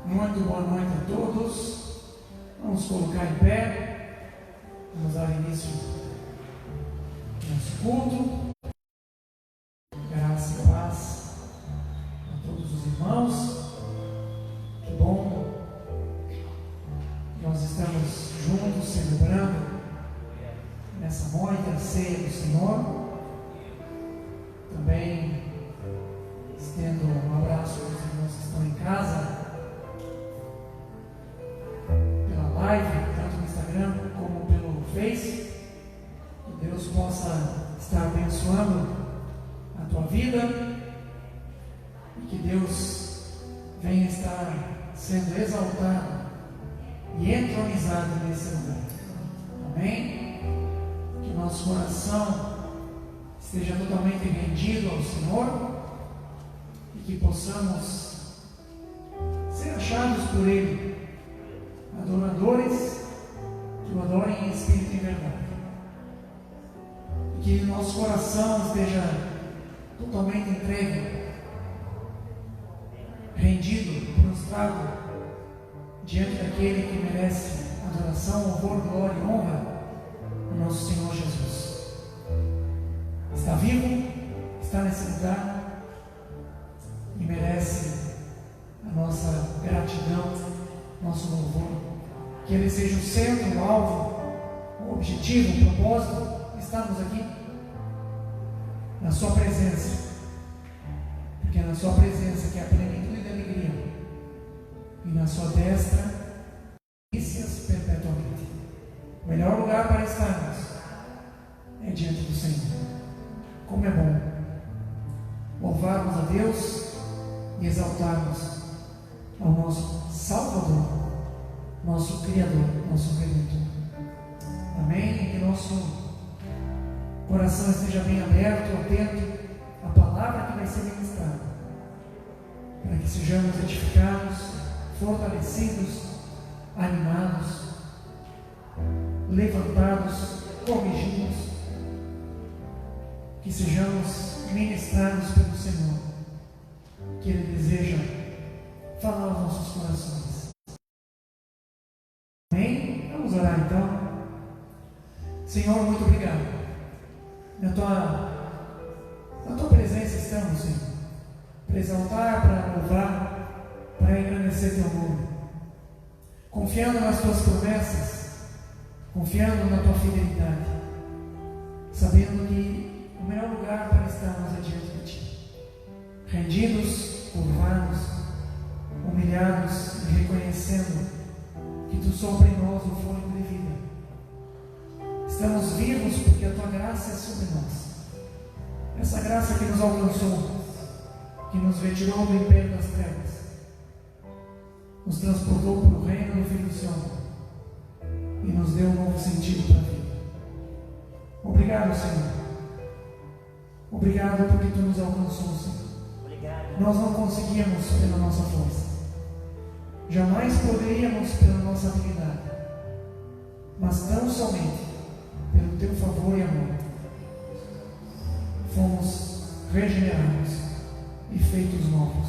Muito boa noite a todos. Vamos colocar em pé. Vamos dar início ao nosso culto. Graça e paz a todos os irmãos. Que bom que nós estamos juntos celebrando nessa noite a ceia do Senhor. Também estendo um abraço aos irmãos que estão em casa pela live, tanto no Instagram como pelo Face. Que Deus possa estar abençoando a tua vida e que Deus venha estar sendo exaltado e entronizado nesse lugar. Amém? Que nosso coração esteja totalmente rendido ao Senhor e que possamos ser achados por Ele, adoradores que o adorem em espírito e em verdade. E que nosso coração esteja totalmente entregue, rendido, prostrado diante daquele que merece adoração, louvor, glória e honra, o nosso Senhor Jesus. Está vivo, está nesse lugar e merece a nossa gratidão, nosso louvor. Que Ele seja o centro, o alvo, o objetivo, o propósito de estarmos aqui na Sua presença, porque é na Sua presença que há plenitude de alegria e na Sua destra delícias perpetuamente. O melhor lugar para estarmos é diante do Senhor. Como é bom louvarmos a Deus e exaltarmos ao nosso Salvador, nosso Criador, nosso Redentor. Amém? Que nosso coração esteja bem aberto, atento à palavra que vai ser ministrada, para que sejamos edificados, fortalecidos, animados, levantados, corrigidos, que sejamos ministrados pelo Senhor, que Ele deseja falar aos nossos corações. Amém? Vamos orar então. Senhor, muito obrigado. Na tua presença estamos, Senhor, para exaltar, para louvar, para engrandecer Teu nome, confiando nas Tuas promessas, confiando na Tua fidelidade, sabendo que o melhor lugar para estarmos é diante de Ti, rendidos, curvados, humilhados e reconhecendo que Tu sopra em nós o fôlego de vida. Estamos vivos porque a Tua graça é sobre nós. Essa graça que nos alcançou, que nos retirou do império das trevas, nos transportou para o reino do Filho do Seu amor e nos deu um novo sentido para a vida. Obrigado, Senhor. Obrigado porque Tu nos alcançou, Senhor. Obrigado. Nós não conseguíamos pela nossa força, jamais poderíamos pela nossa habilidade, mas tão somente pelo Teu favor e amor fomos regenerados e feitos novos.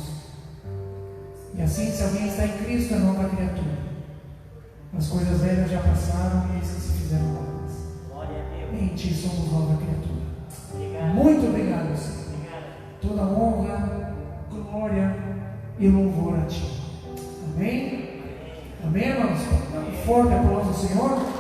E assim, se alguém está em Cristo, é nova criatura. As coisas velhas já passaram e eis que se fizeram novas. Em Ti somos nova criatura. Muito obrigado, Senhor. Toda honra, glória e louvor a Ti. Amém? Amém, irmãos? Um forte aplauso ao Senhor.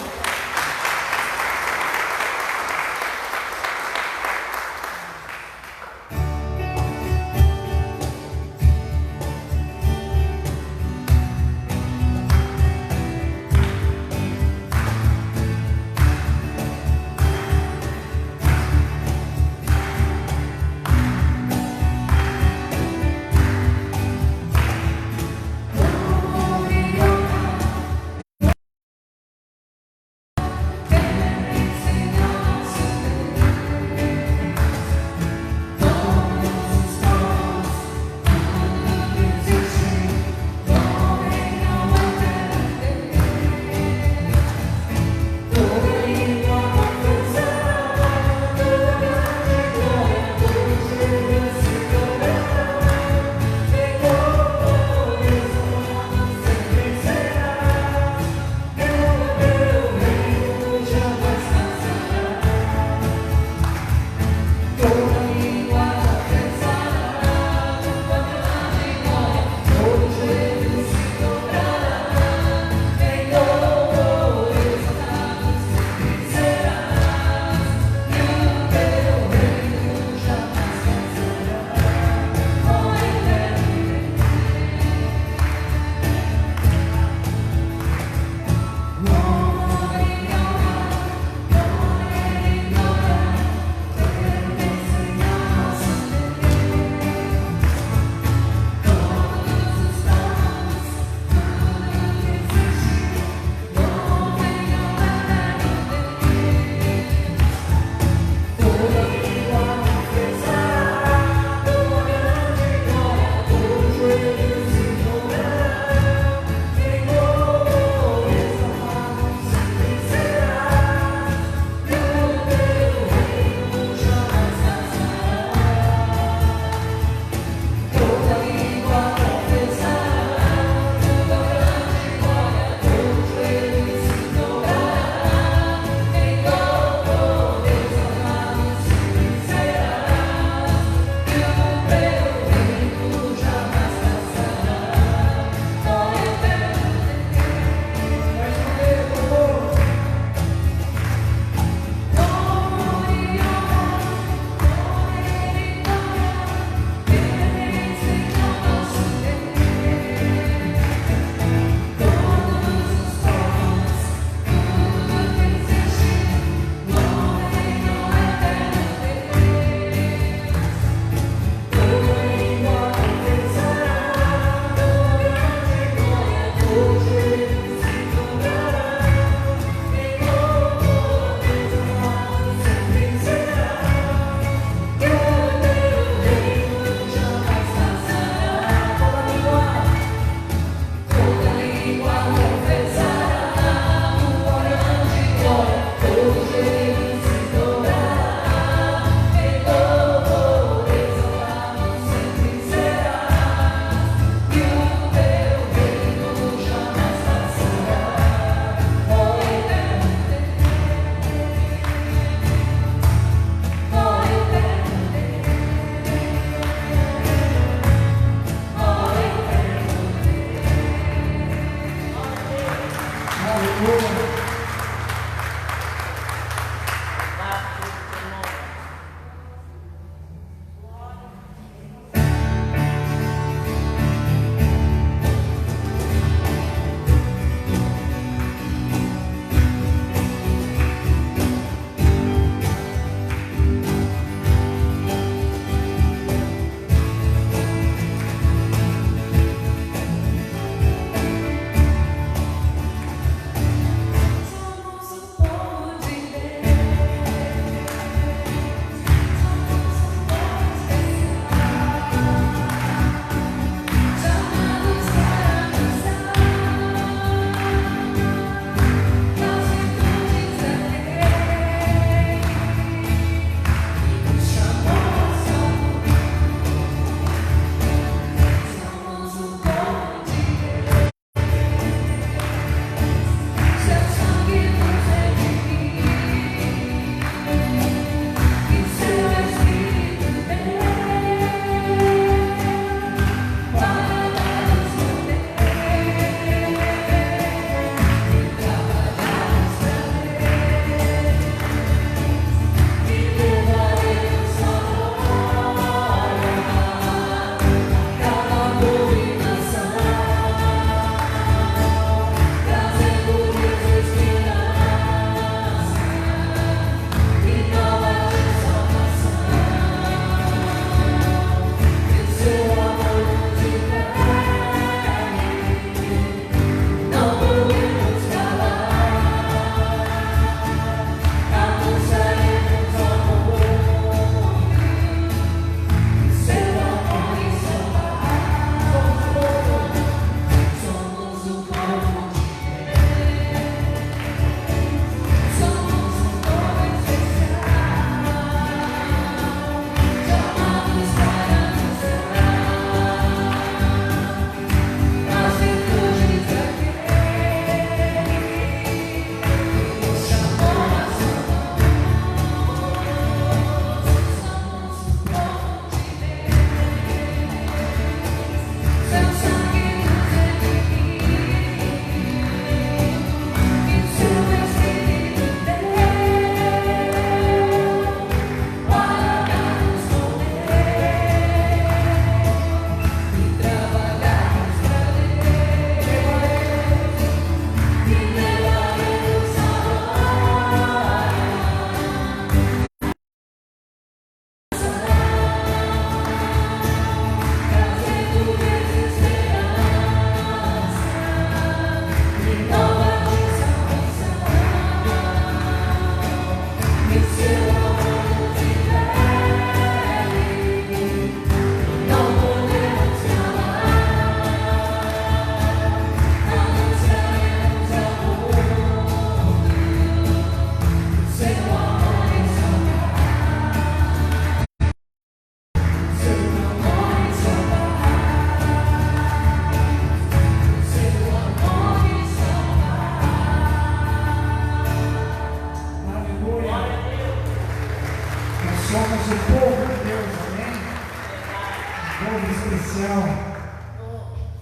povo especial,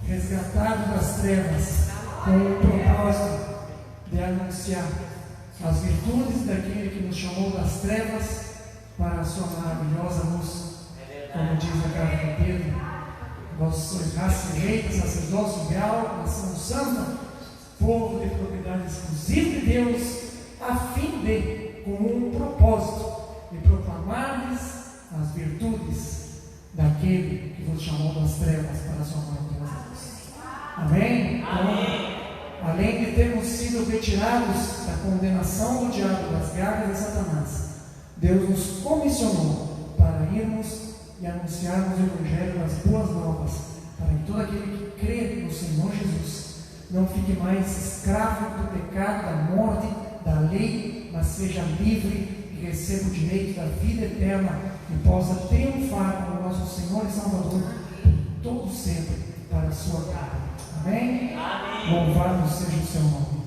resgatado das trevas, com o propósito de anunciar as virtudes daquele que nos chamou das trevas para a sua maravilhosa luz. Como diz a carta de Pedro, vós sois raça eleita, sacerdócio real, nação santa, povo de propriedade exclusiva de Deus, a fim de, com um propósito, de proclamardes as virtudes daquele que vos chamou das trevas para a sua maravilhosa luz. Amém? Amém. Então, além de termos sido retirados da condenação do diabo, das garras de Satanás, Deus nos comissionou para irmos e anunciarmos o Evangelho das boas novas, para que todo aquele que crê no Senhor Jesus não fique mais escravo do pecado, da morte, da lei, mas seja livre e receba o direito da vida eterna e possa triunfar com o nosso Senhor e Salvador todo sempre para a sua glória. Amém? Amém. Louvado seja o seu nome.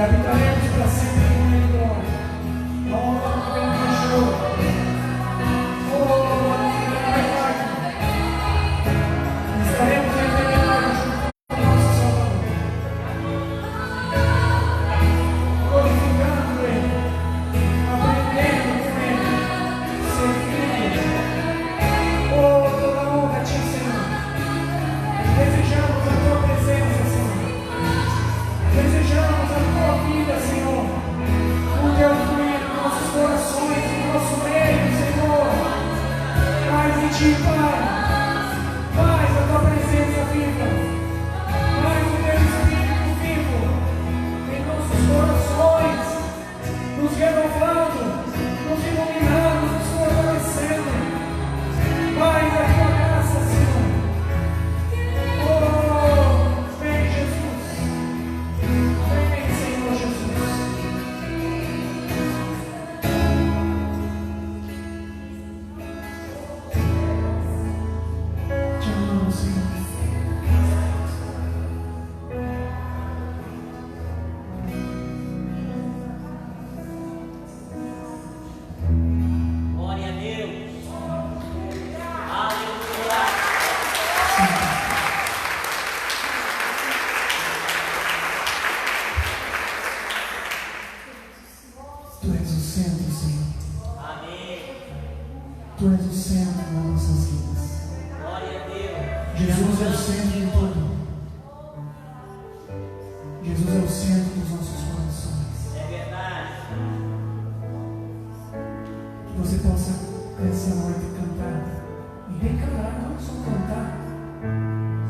habitaremos para sempre com Ele, glória. A honra do Teu nome, Senhor. Oh, estaremos envenenados junto com o nosso Salvador, glorificando Ele, aprendendo com Ele, servindo. Oh, toda honra a Ti, Senhor. Desejamos a Tua presença, Senhor. Desejamos a Tua vida, Senhor. O Teu fluir nos nossos corações, no nosso meio, Senhor. Mais de Ti, Pai. Mais a Tua presença viva. Mais o Teu Espírito vivo em nossos corações, nos renovando, nos iluminando, nos fortalecendo. Mais a Tua graça, Senhor. Oh, vem, Jesus. Vem, Senhor Jesus. Te amamos, Senhor. Glória a Deus. Aleluia. Tu és o centro, Senhor. Amém. Tu és o centro das nossas vidas. Glória a Deus. Jesus é o centro de tudo. Jesus é o centro dos nossos corações. É verdade. Que você possa, essa noite, cantar e declarar, não só cantar,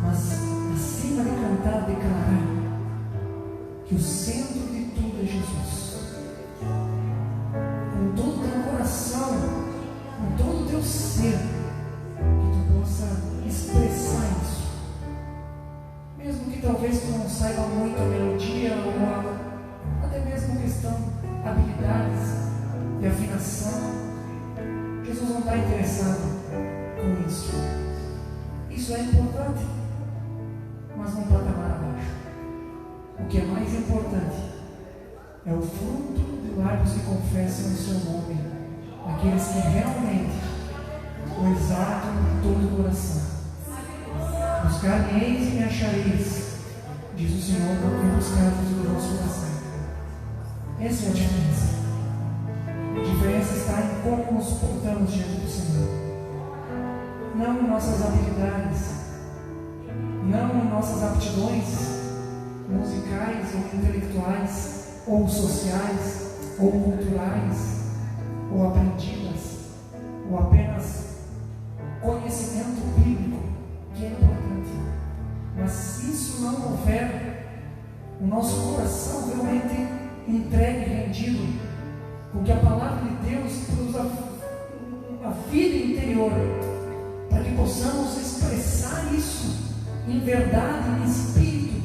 mas acima de cantar, declarar que o centro de tudo é Jesus. Com todo o teu coração, com todo o teu ser, que tu possa expressar isso. Mesmo que talvez tu não saiba muito a melodia ou até mesmo questão habilidades de afinação, Jesus não está interessado com isso. Isso é importante, mas num patamar abaixo. O que é mais importante é o fruto de lábios que confessam o seu nome, aqueles que realmente o exaltam de todo o coração. Buscar-me-eis e me achareis, diz o Senhor, quando me buscardes do nosso coração. Essa é a diferença. A diferença está em como nos portamos diante do Senhor. Não em nossas habilidades, não em nossas aptidões musicais ou intelectuais, ou sociais, ou culturais, ou aprendidas, ou apenas conhecimento bíblico, que é importante. Mas se isso não houver, o nosso coração realmente entregue e rendido, porque a palavra de Deus produz a vida interior, para que possamos expressar isso em verdade, em espírito.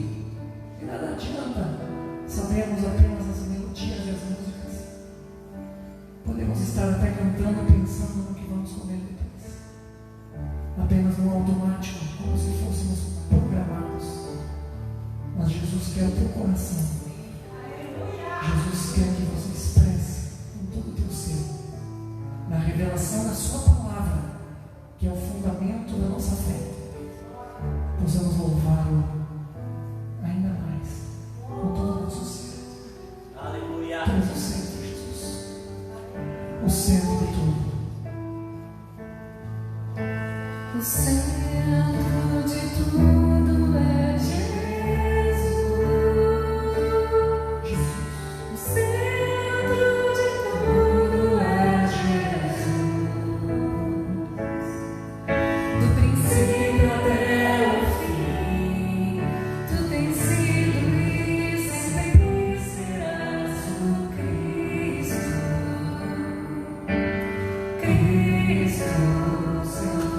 E nada adianta sabermos apenas as melodias e as músicas. Podemos estar até cantando, pensando no que vamos comer depois, apenas no automático, como se fôssemos programados. Mas Jesus quer o teu coração. Jesus quer que você expresse com todo o teu ser, na revelação da sua palavra, que é o fundamento da nossa fé, possamos louvá-lo ainda mais, com todo o nosso ser. Aleluia. Tu és o centro, Jesus, o centro de tudo. O centro de tudo é Jesus. O centro de tudo é Jesus. Do princípio até o fim, tu tens sido e sempre serás o Cristo. Cristo, Senhor.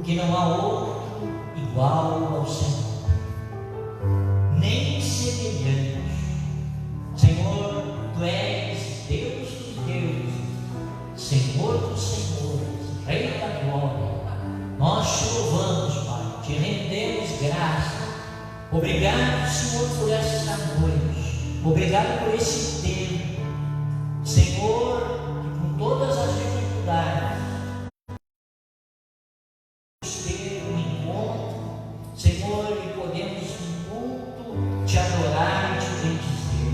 porque não há outro igual ao Senhor, nem semelhante. Senhor, Tu és Deus dos deuses, Senhor dos senhores, Rei da glória. Nós te louvamos, Pai, te rendemos graça. Obrigado, Senhor, por essa noite, obrigado por esse tempo, Senhor, que com todas as dificuldades ter um encontro, Senhor, e podemos no culto te adorar e te bendizer.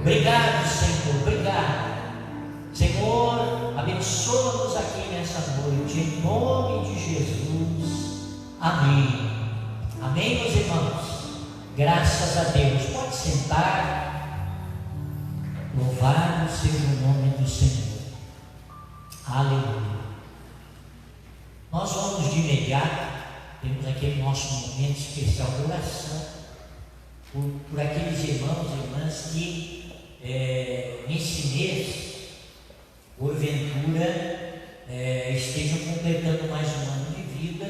Obrigado, Senhor, obrigado. Senhor, abençoa-nos aqui nessa noite, em nome de Jesus. Amém. Amém, meus irmãos? Graças a Deus. Pode sentar. Louvado seja o nome do Senhor. Aleluia. Nós vamos de imediato, temos aquele nosso momento especial de oração por aqueles irmãos e irmãs que nesse mês, porventura, estejam completando mais um ano de vida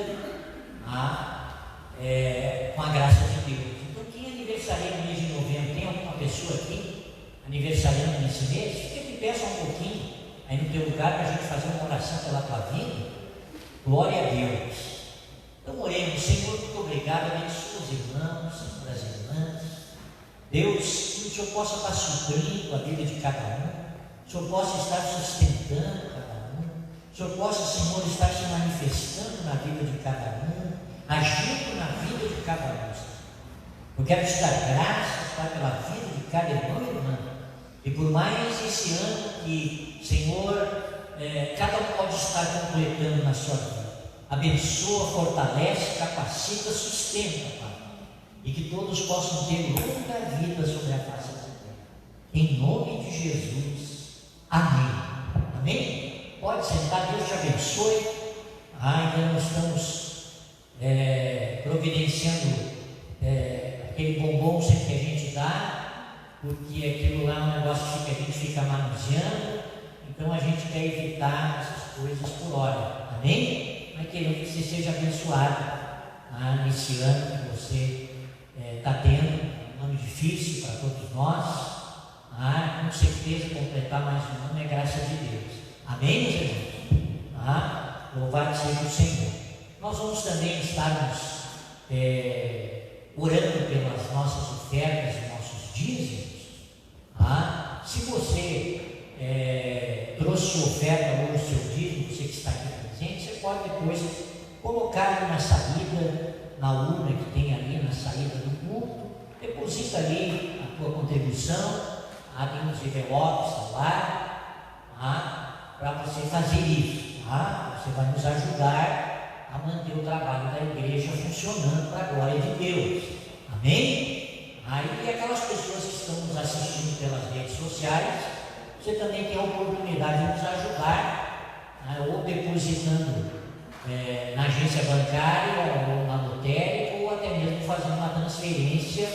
com a graça de Deus. Então, quem aniversaria no mês de novembro? Tem alguma pessoa aqui aniversariando nesse mês? Fica de pé só um pouquinho aí no teu lugar para a gente fazer uma oração pela tua vida. Glória a Deus. Então oremos. Senhor, muito obrigado, abençoa os irmãos, Senhor, as irmãs. Deus, que o Senhor possa estar suprindo a vida de cada um, o Senhor possa estar sustentando cada um, o Senhor possa, Senhor, estar se manifestando na vida de cada um, agindo na vida de cada um. Eu quero te dar graças, Pai, pela vida de cada irmão e irmã, e por mais esse ano que, Senhor, cada um pode estar completando na sua vida. Abençoa, fortalece, capacita, sustenta, Pai, e que todos possam ter longa vida sobre a face da terra. Em nome de Jesus. Amém. Amém? Pode sentar, Deus te abençoe. Ainda não estamos providenciando aquele bombom sempre que a gente dá, porque aquilo lá é um negócio que a gente fica manuseando, então a gente quer evitar essas coisas por hora. Amém? Mas queremos que você seja abençoado nesse ano que você está tendo, um ano difícil para todos nós. Com certeza completar mais um ano é graça de Deus. Amém, meus irmãos? Louvado seja o Senhor. Nós vamos também estarmos orando pelas nossas ofertas e nossos dízimos. Se você trouxe sua oferta ou o seu dízimo, você que está aqui presente, você pode depois colocar na saída, na urna que tem ali na saída do culto, deposita ali a tua contribuição, tem uns envelopes lá, para você fazer isso. Você vai nos ajudar a manter o trabalho da igreja funcionando para a glória de Deus. Amém? E aquelas pessoas que estão nos assistindo pelas redes sociais, você também tem a oportunidade de nos ajudar, ou depositando na agência bancária, ou na lotérica, ou até mesmo fazendo uma transferência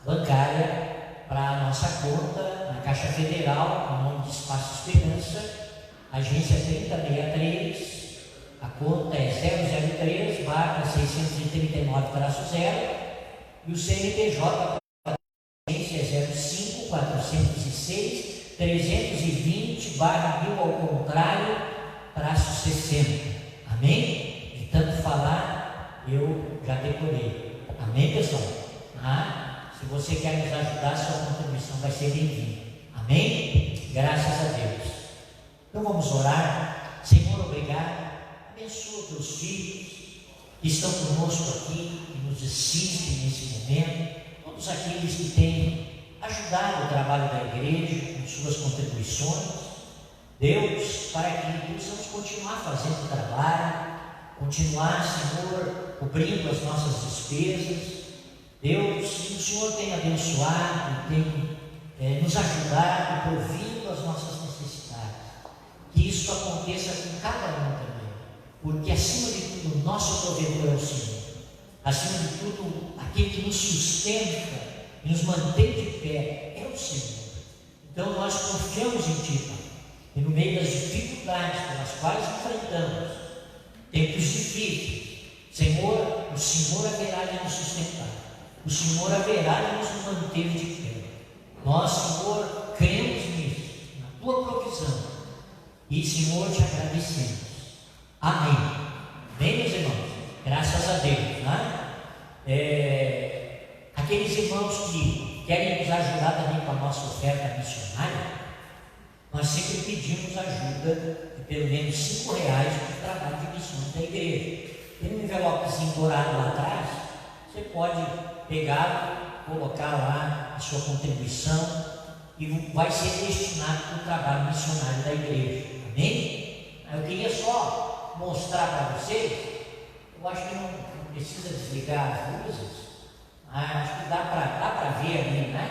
bancária para a nossa conta na Caixa Federal, em nome de Espaço Esperança, agência 3063, a conta é 003/639-0 e o CNPJ da agência é 05-406-320/1000 ao contrário, -60. Amém? De tanto falar, eu já decorei. Amém, pessoal? Se você quer nos ajudar, sua contribuição vai ser bem-vinda. Amém? Graças a Deus. Então vamos orar. Senhor, obrigado. Abençoa teus filhos que estão conosco aqui, que nos assistem nesse momento. Todos aqueles que têm ajudado o trabalho da igreja com suas contribuições. Deus, para que possamos continuar fazendo o trabalho, continuar, Senhor, cobrindo as nossas despesas. Deus, que o Senhor tem abençoado, tem nos ajudado, provindo as nossas necessidades. Que isso aconteça com cada um também, porque acima de tudo, o nosso provedor é o Senhor. Acima de tudo, aquele que nos sustenta e nos mantém de pé é o Senhor. Então nós confiamos em Ti, Pai, e no meio das dificuldades pelas quais enfrentamos, tempos difíceis. Senhor, o Senhor haverá de nos sustentar, o Senhor haverá de nos manter de pé. Nós, Senhor, cremos nisso, na tua provisão, e, Senhor, te agradecemos. Amém. Amém, meus irmãos? Graças a Deus, né? Aqueles irmãos que querem nos ajudar também com a nossa oferta missionária, nós sempre pedimos ajuda de pelo menos R$5 para o trabalho de missões da igreja. Tem um envelopezinho dourado lá atrás, você pode pegar, colocar lá a sua contribuição e vai ser destinado para o trabalho missionário da igreja. Amém? Eu queria só mostrar para vocês, eu acho que não precisa desligar as luzes, acho que dá para ver ali, né?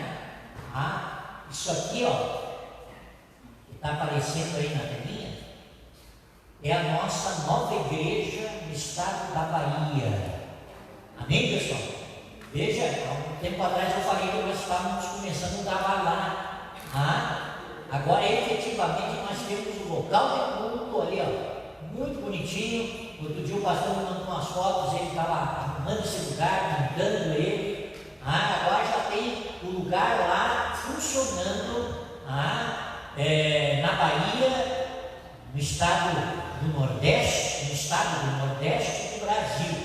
Isso aqui, ó, que está aparecendo aí na telinha, é a nossa nova igreja no estado da Bahia. Amém, pessoal? Veja, há um tempo atrás eu falei que nós estávamos começando a trabalhar lá. Agora, efetivamente, nós temos o local de culto ali, ó, muito bonitinho. Outro dia o pastor me mandou umas fotos, ele estava arrumando esse lugar, pintando ele. Agora já tem o lugar lá funcionando na Bahia, no estado do Nordeste, do Brasil.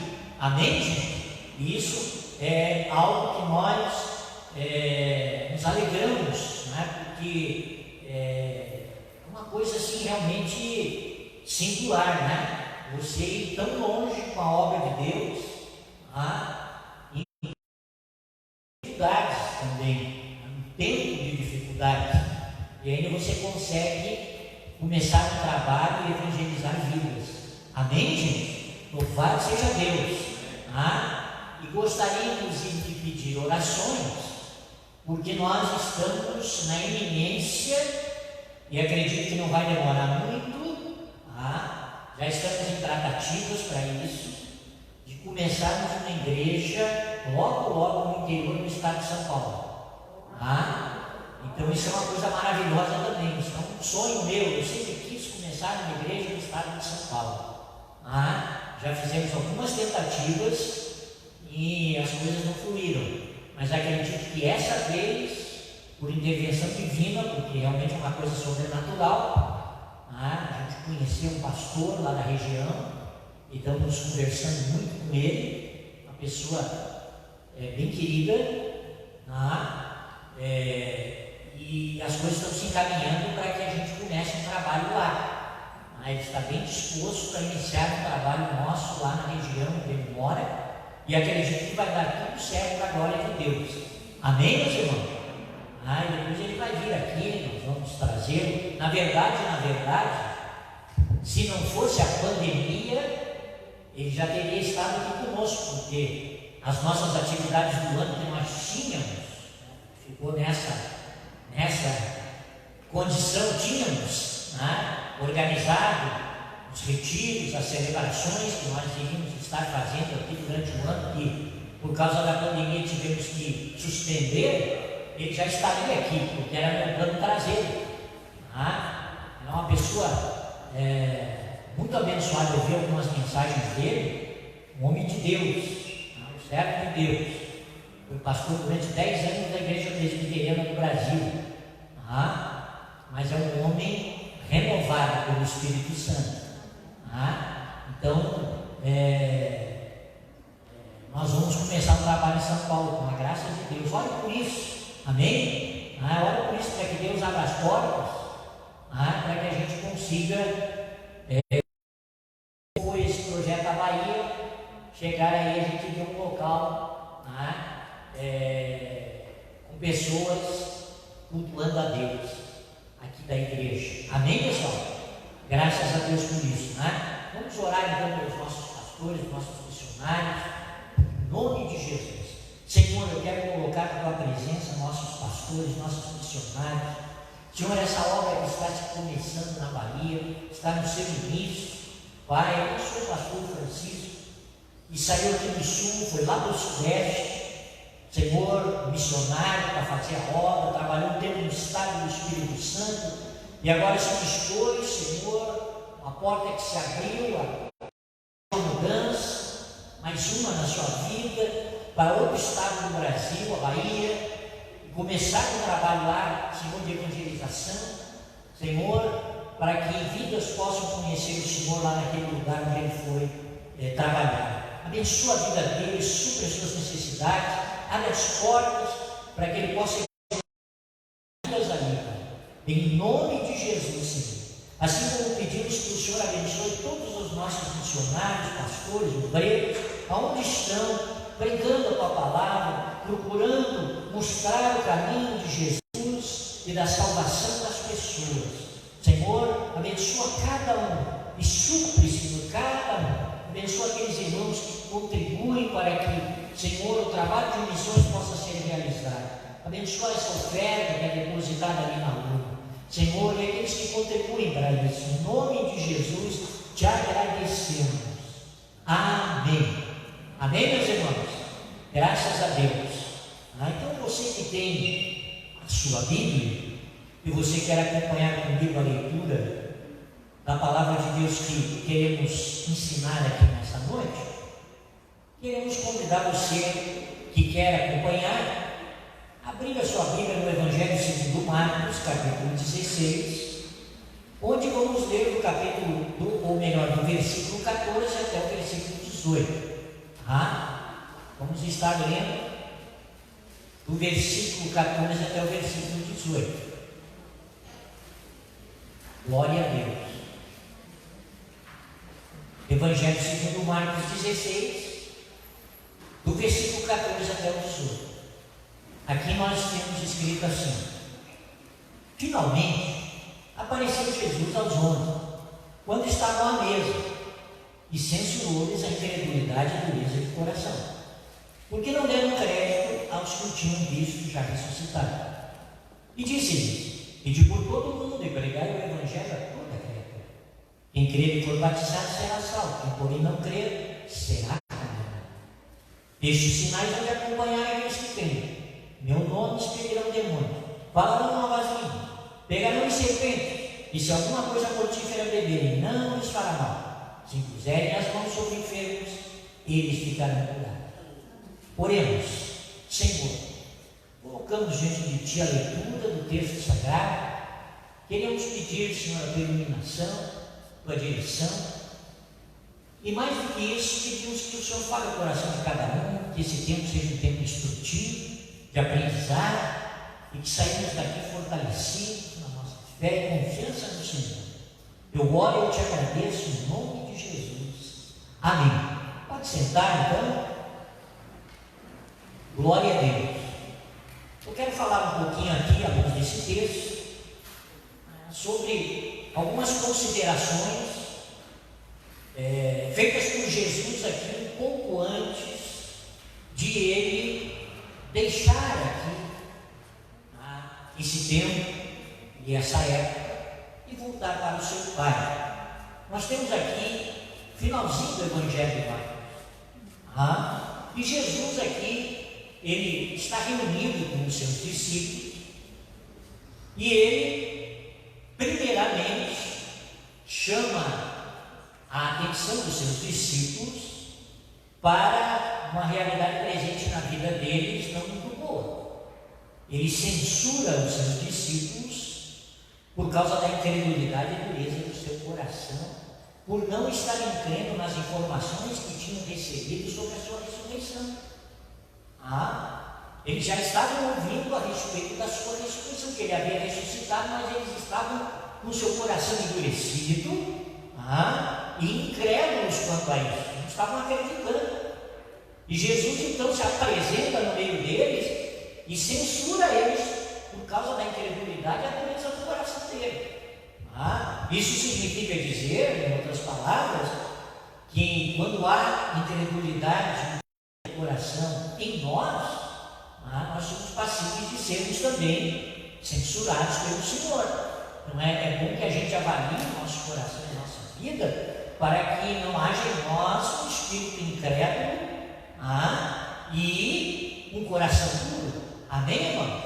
Amém, gente? E isso é algo que nós nos alegramos, né? Porque é uma coisa assim realmente singular, né? Você ir tão longe com a obra de Deus, em dificuldades também, um tempo de dificuldades, e ainda você consegue começar um trabalho e evangelizar vidas. Amém, gente? Louvado seja Deus. E gostaria inclusive de pedir orações, porque nós estamos na iminência, e acredito que não vai demorar muito, já estamos em tratativas para isso, de começarmos uma igreja logo no interior do estado de São Paulo. Então isso é uma coisa maravilhosa também, isso é um sonho meu. Eu sempre quis começar uma igreja no estado de São Paulo. Já fizemos algumas tentativas e as coisas não fluíram, mas acredito que essa vez, por intervenção divina, porque realmente é uma coisa sobrenatural, a gente conheceu um pastor lá da região e estamos conversando muito com ele, uma pessoa bem querida, e as coisas estão se encaminhando para que a gente comece um trabalho lá. Ele está bem disposto para iniciar um trabalho nosso lá na região onde ele mora, e acredito que vai dar tudo certo para a glória de Deus. Amém, meus irmãos? E depois ele vai vir aqui, nós vamos trazê-lo. Na verdade, se não fosse a pandemia, ele já teria estado aqui conosco, porque as nossas atividades do ano que nós tínhamos, ficou nessa condição, tínhamos organizado os retiros, as celebrações que nós iríamos estar fazendo aqui durante o ano, que por causa da pandemia tivemos que suspender. Ele já estaria aqui, porque era meu plano trazê-lo. É uma pessoa muito abençoada. Eu vi algumas mensagens dele, um homem de Deus, um servo de Deus. Foi pastor durante 10 anos da Igreja Presbiteriana do Brasil. Mas é um homem renovado pelo Espírito Santo. Então, nós vamos começar um trabalho em São Paulo, com a graça de Deus. Olha por isso. Amém? Ora por isso, para que Deus abra as portas, para que a gente consiga, foi esse projeto da Bahia, chegar aí, a gente ver um local com pessoas cultuando a Deus aqui da igreja. Amém, pessoal? Graças a Deus por isso. Vamos orar então pelos nossos pastores, nossos missionários, em nome de Jesus. Senhor, eu quero colocar na tua presença nossos pastores, nossos missionários. Senhor, essa obra que está se começando na Bahia, está no seu início. Pai, eu sou o pastor Francisco, e saiu aqui do sul, foi lá para o sudeste. Senhor, missionário para fazer a obra, trabalhou um tempo no estado do Espírito Santo, e agora se dispôs, Senhor, a porta que se abriu, sua vida para outro estado do Brasil, a Bahia, e começar um trabalho lá, Senhor, de evangelização, Senhor, para que vidas possam conhecer o Senhor lá naquele lugar onde ele foi trabalhar. Abençoa a vida dele, supra as suas necessidades, abre as portas para que ele possa vidas ali, em nome de Jesus, Senhor. Assim como pedimos que o Senhor abençoe todos os nossos missionários, pastores, obreiros, aonde estão, pregando a tua palavra, procurando mostrar o caminho de Jesus e da salvação das pessoas. Senhor, abençoa cada um e supre, Senhor, cada um. Abençoa aqueles irmãos que contribuem para que, Senhor, o trabalho de missões possa ser realizado. Abençoa essa oferta que é depositada ali na rua. Senhor, e aqueles que contribuem para isso, em nome de Jesus, te agradecemos. Amém. Amém, meus irmãos? Graças a Deus. Então você que tem a sua Bíblia e você quer acompanhar comigo a leitura da palavra de Deus que queremos ensinar aqui nessa noite, queremos convidar você que quer acompanhar, abrir a sua Bíblia no Evangelho segundo Marcos, capítulo 16, onde vamos ler do capítulo, do versículo 14 até o versículo 18. Vamos estar lendo do versículo 14 até o versículo 18. Glória a Deus. Evangelho segundo Marcos 16, do versículo 14 até o 18. Aqui nós temos escrito assim: finalmente apareceu Jesus aos 11, quando estavam à mesa, e censurou-lhes a incredulidade e a dureza de coração, porque não deram crédito aos que o tinham visto já ressuscitado. E disse-lhes: ide por todo o mundo e pregai o evangelho a toda criatura. Quem crer e for batizado será salvo, quem porém não crer será condenado. Estes sinais vão acompanhar aqueles que creem. Meu nome expelirão demônios, falarão novas línguas, pegarão em serpentes, e se alguma coisa mortífera beberem, não lhes fará mal. Se impuserem as mãos sobre enfermos, eles ficarão curados. Oremos. Senhor, colocamos diante de Ti a leitura do texto sagrado, queremos pedir, Senhor, a Tua iluminação, Tua direção, e mais do que isso, pedimos que o Senhor fale o coração de cada um, que esse tempo seja um tempo instrutivo, de aprendizado, e que saímos daqui fortalecidos na nossa fé e confiança no Senhor. Eu oro e eu te agradeço em nome de Jesus. Amém. Pode sentar então. Glória a Deus. Eu quero falar um pouquinho aqui, à luz desse texto, sobre algumas considerações feitas por Jesus aqui um pouco antes de ele deixar aqui esse tempo e essa época e voltar para o seu Pai. Nós temos aqui finalzinho do Evangelho de Marcos, e Jesus aqui, ele está reunido com os seus discípulos e ele primeiramente chama a atenção dos seus discípulos para uma realidade presente na vida deles não muito boa. Ele censura os seus discípulos por causa da incredulidade e dureza do seu coração, por não estarem crendo nas informações que tinham recebido sobre a sua ressurreição. Eles já estavam ouvindo a respeito da sua ressurreição, que ele havia ressuscitado, mas eles estavam com o seu coração endurecido e incrédulos quanto a isso, não estavam acreditando. E Jesus então se apresenta no meio deles e censura eles por causa da incredulidade e a dureza do coração dele. Isso significa dizer, em outras palavras, que quando há incredulidade no coração em nós, nós somos passíveis de sermos também censurados pelo Senhor. Não é bom que a gente avalie o nosso coração e a nossa vida para que não haja em nós um espírito incrédulo e um coração duro. Amém, irmãos?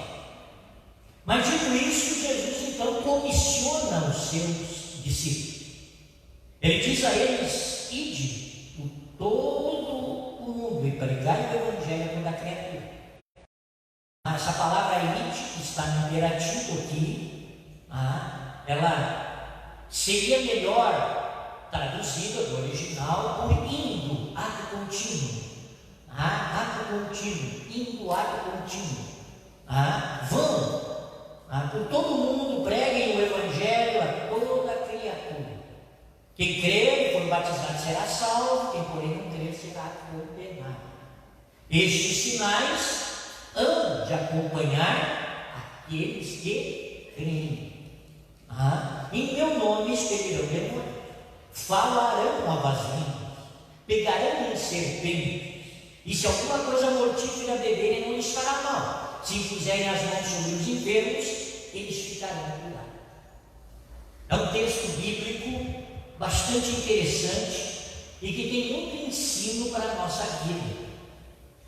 Mas dito isso, Jesus então comissiona os seus discípulos. Ele diz a eles: ide por todo o mundo e seria melhor traduzida do original por indo, ato contínuo. Ato contínuo, indo, ato contínuo. Vão por todo mundo, preguem o Evangelho a toda criatura. Quem crer e for batizado será salvo, quem porém não crer será condenado. Estes sinais hão de acompanhar aqueles que creem. Em meu nome expelirão demônios, falarão novas línguas, pegarão em serpentes, e se alguma coisa mortífera beberem não lhes fará mal. Se impuserem as mãos sobre os enfermos, eles ficarão curados. É um texto bíblico bastante interessante e que tem muito ensino para a nossa vida.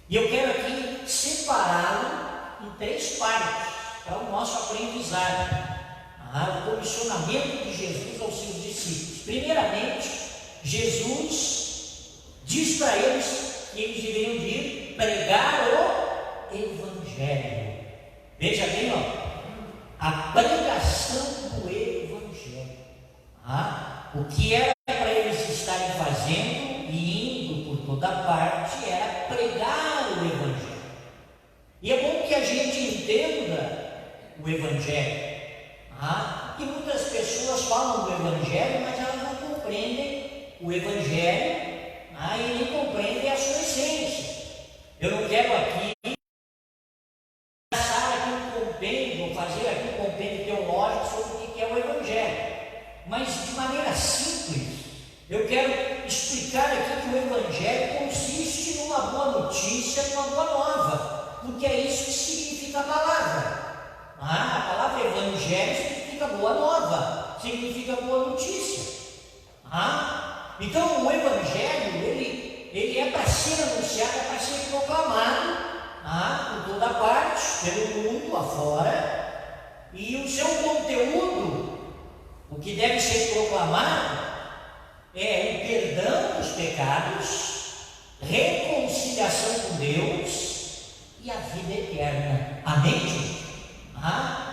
E eu quero aqui separá-lo em 3 partes para o nosso aprendizado. O comissionamento de Jesus aos seus discípulos. Primeiramente, Jesus diz para eles que eles deveriam ir pregar o Evangelho. Veja bem, a pregação do Evangelho. O que era para eles estarem fazendo e indo por toda parte era pregar o Evangelho. E é bom que a gente entenda o Evangelho. Que muitas pessoas falam do Evangelho, mas elas não compreendem o Evangelho e nem compreendem a sua essência. Eu não quero aqui passar aqui um compêndio, ou fazer aqui um compêndio teológico sobre o que é o Evangelho, mas de maneira simples, eu quero explicar aqui que o Evangelho consiste numa boa notícia, numa boa nova, porque é isso que significa a palavra. A palavra Evangelho significa boa nova, significa boa notícia. Então o Evangelho, ele é para ser anunciado, é para ser proclamado por toda parte, pelo mundo afora, e o seu conteúdo, o que deve ser proclamado, é o perdão dos pecados, reconciliação com Deus e a vida eterna. Amém, gente?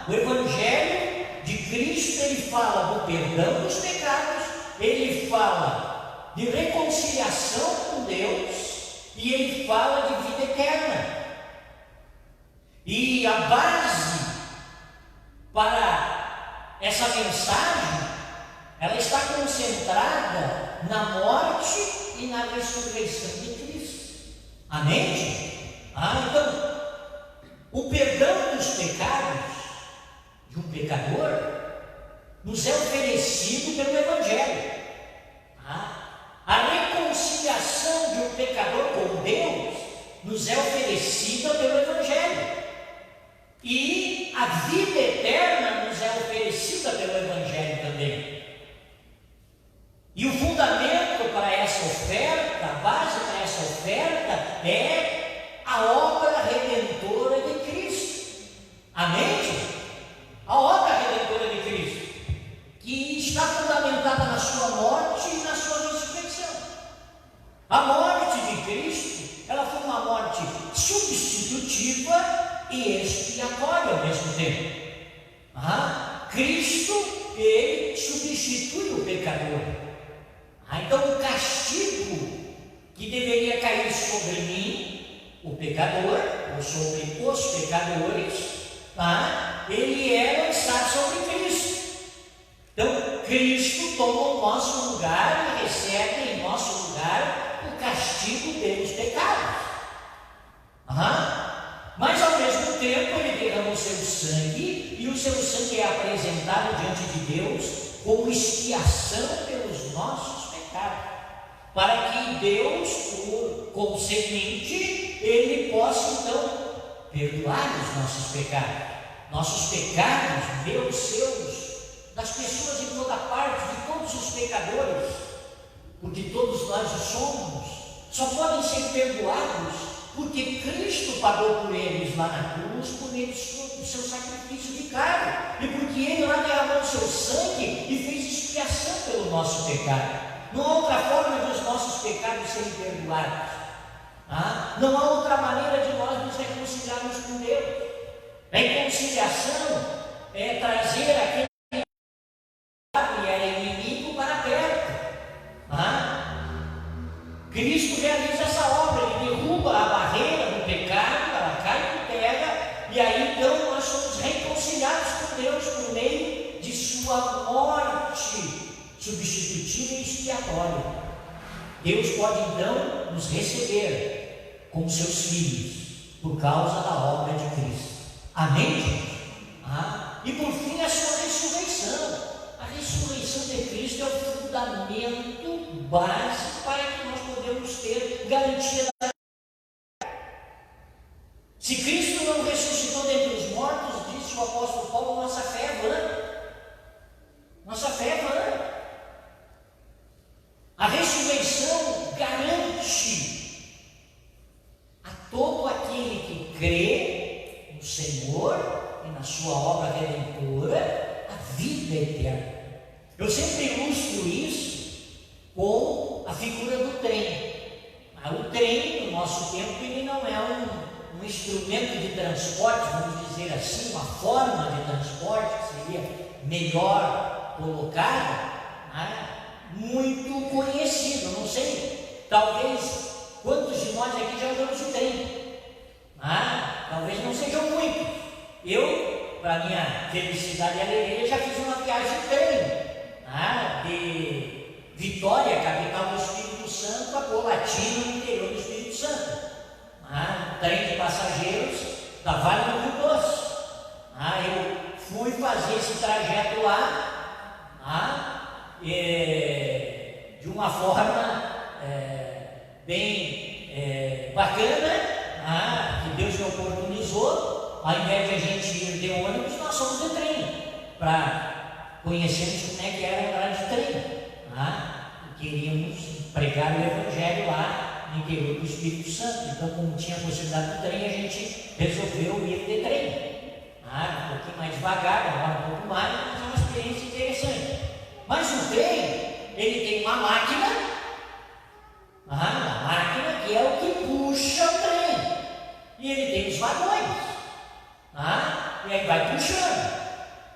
O Evangelho de Cristo, ele fala do perdão dos pecados, ele fala de reconciliação com Deus e ele fala de vida eterna. E a base para essa mensagem, ela está concentrada na morte e na ressurreição de Cristo. Amém? Então, o perdão dos pecados de um pecador nos é oferecido pelo Evangelho. A reconciliação de um pecador com Deus nos é oferecida pelo Evangelho. E a vida eterna nos é oferecida pelo Evangelho também. E o fundamento para essa oferta, a base para essa oferta é a obra redentora de Cristo. Amém? A obra redentora de Cristo, que está fundamentada na sua morte e na sua ressurreição. A morte de Cristo, ela foi uma morte substitutiva e expiatória ao mesmo tempo. Cristo, ele substitui o pecador. Então o castigo que deveria cair sobre mim, o pecador, ou sobre os pecadores, ele é lançado sobre Cristo. Então Cristo toma o nosso lugar e recebe em nosso lugar o castigo pelos pecados. Mas ao mesmo tempo ele derrama o seu sangue, e o seu sangue é apresentado diante de Deus como expiação pelos nossos pecados, para que Deus, por consequente, ele possa então perdoar os nossos pecados. Nossos pecados, meus, seus, das pessoas em toda parte, de todos os pecadores, porque todos nós o somos, só podem ser perdoados porque Cristo pagou por eles lá na cruz, por eles o seu sacrifício de carne, e porque Ele lá derramou o seu sangue e fez expiação pelo nosso pecado. Não há outra forma de os nossos pecados serem perdoados. Não há outra maneira de nós nos reconciliarmos com Deus. A reconciliação é trazer aquele que era inimigo Cristo realiza essa obra, Ele derruba a barreira do pecado, ela cai por terra, e aí então nós somos reconciliados com Deus por meio de sua morte substitutiva e expiatória. Deus pode então nos receber como seus filhos, por causa da obra de Cristo. Amém, gente? E por fim a sua ressurreição. A ressurreição de Cristo é o fundamento básico para que nós podemos ter garantia da vida. Se Cristo não ressuscitou dentre os mortos, disse o apóstolo Paulo, nossa fé é vã. Nossa fé é vã. A ressurreição garante a todo aquele que crê no Senhor e na sua obra redentora a vida eterna. Eu sempre ilustro isso com a figura do trem. O trem, no nosso tempo, ele não é um instrumento de transporte, vamos dizer assim, uma forma de transporte que seria melhor colocada, muito conhecido. Não sei, talvez quantos de nós aqui já usamos o trem? Talvez não sejam muitos. Eu, para minha felicidade e alegria, já fiz uma viagem de trem, de Vitória, capital do Espírito Santo, a Colatina, no interior do Espírito Santo. Trem de passageiros da Vale do Rio Doce. Eu fui fazer esse trajeto lá, de uma forma bem bacana, que Deus me oportunizou. Ao invés de a gente ir de ônibus, nós fomos de trem, para conhecermos como é que era andar de trem. Queríamos pregar o Evangelho lá no interior do Espírito Santo. Então, como tinha a possibilidade do trem, a gente resolveu ir de trem. Um pouquinho mais devagar, demora um pouco mais, mas é uma experiência interessante. Mas o trem, ele tem uma máquina, que é o que puxa o trem. E ele tem os vagões. E aí vai puxando.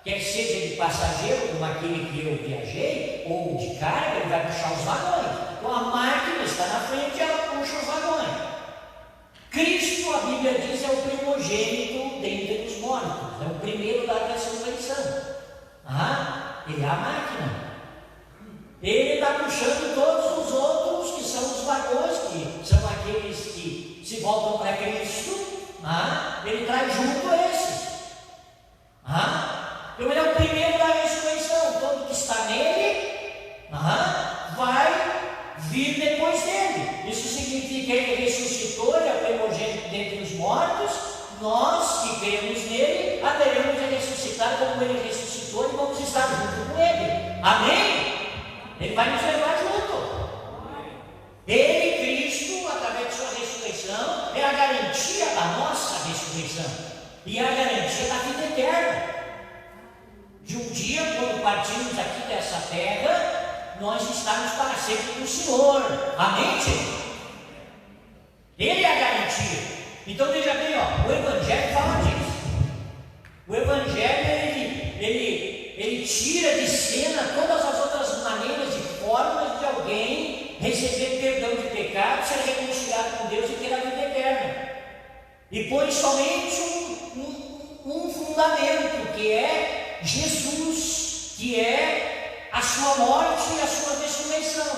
Quer seja de passageiro, como aquele que eu viajei, ou de carga, ele vai puxar os vagões. Então a máquina está na frente e ela puxa os vagões. Cristo, a Bíblia diz, é o primogênito dentre os mortos, é o primeiro da ressurreição. Ele é a máquina. Ele está puxando todos os outros, que são os vagões, que são aqueles que se voltam para Cristo. Ele traz junto esses. Então ele é o primeiro da ressurreição. Todo que está nele vai vir depois dele. Isso significa que ele ressuscitou, ele é o primogênito dentre os mortos. Nós que cremos nele haveremos de ressuscitar como ele ressuscitou e vamos estar junto com ele. Amém? Ele vai nos levar junto. Ele, Cristo, através de sua ressurreição, é a garantia da nossa ressurreição e é a garantia da vida eterna. De um dia, quando partirmos aqui dessa terra, nós estamos para sempre com o Senhor. Amém, gente? Ele é a garantia. Então veja bem, o Evangelho fala disso. O Evangelho, ele tira de cena todas as outras maneiras e formas de alguém receber perdão de pecado, ser reconciliado com Deus e ter a vida eterna. E põe somente um fundamento, que é Jesus, que é a sua morte e a sua ressurreição.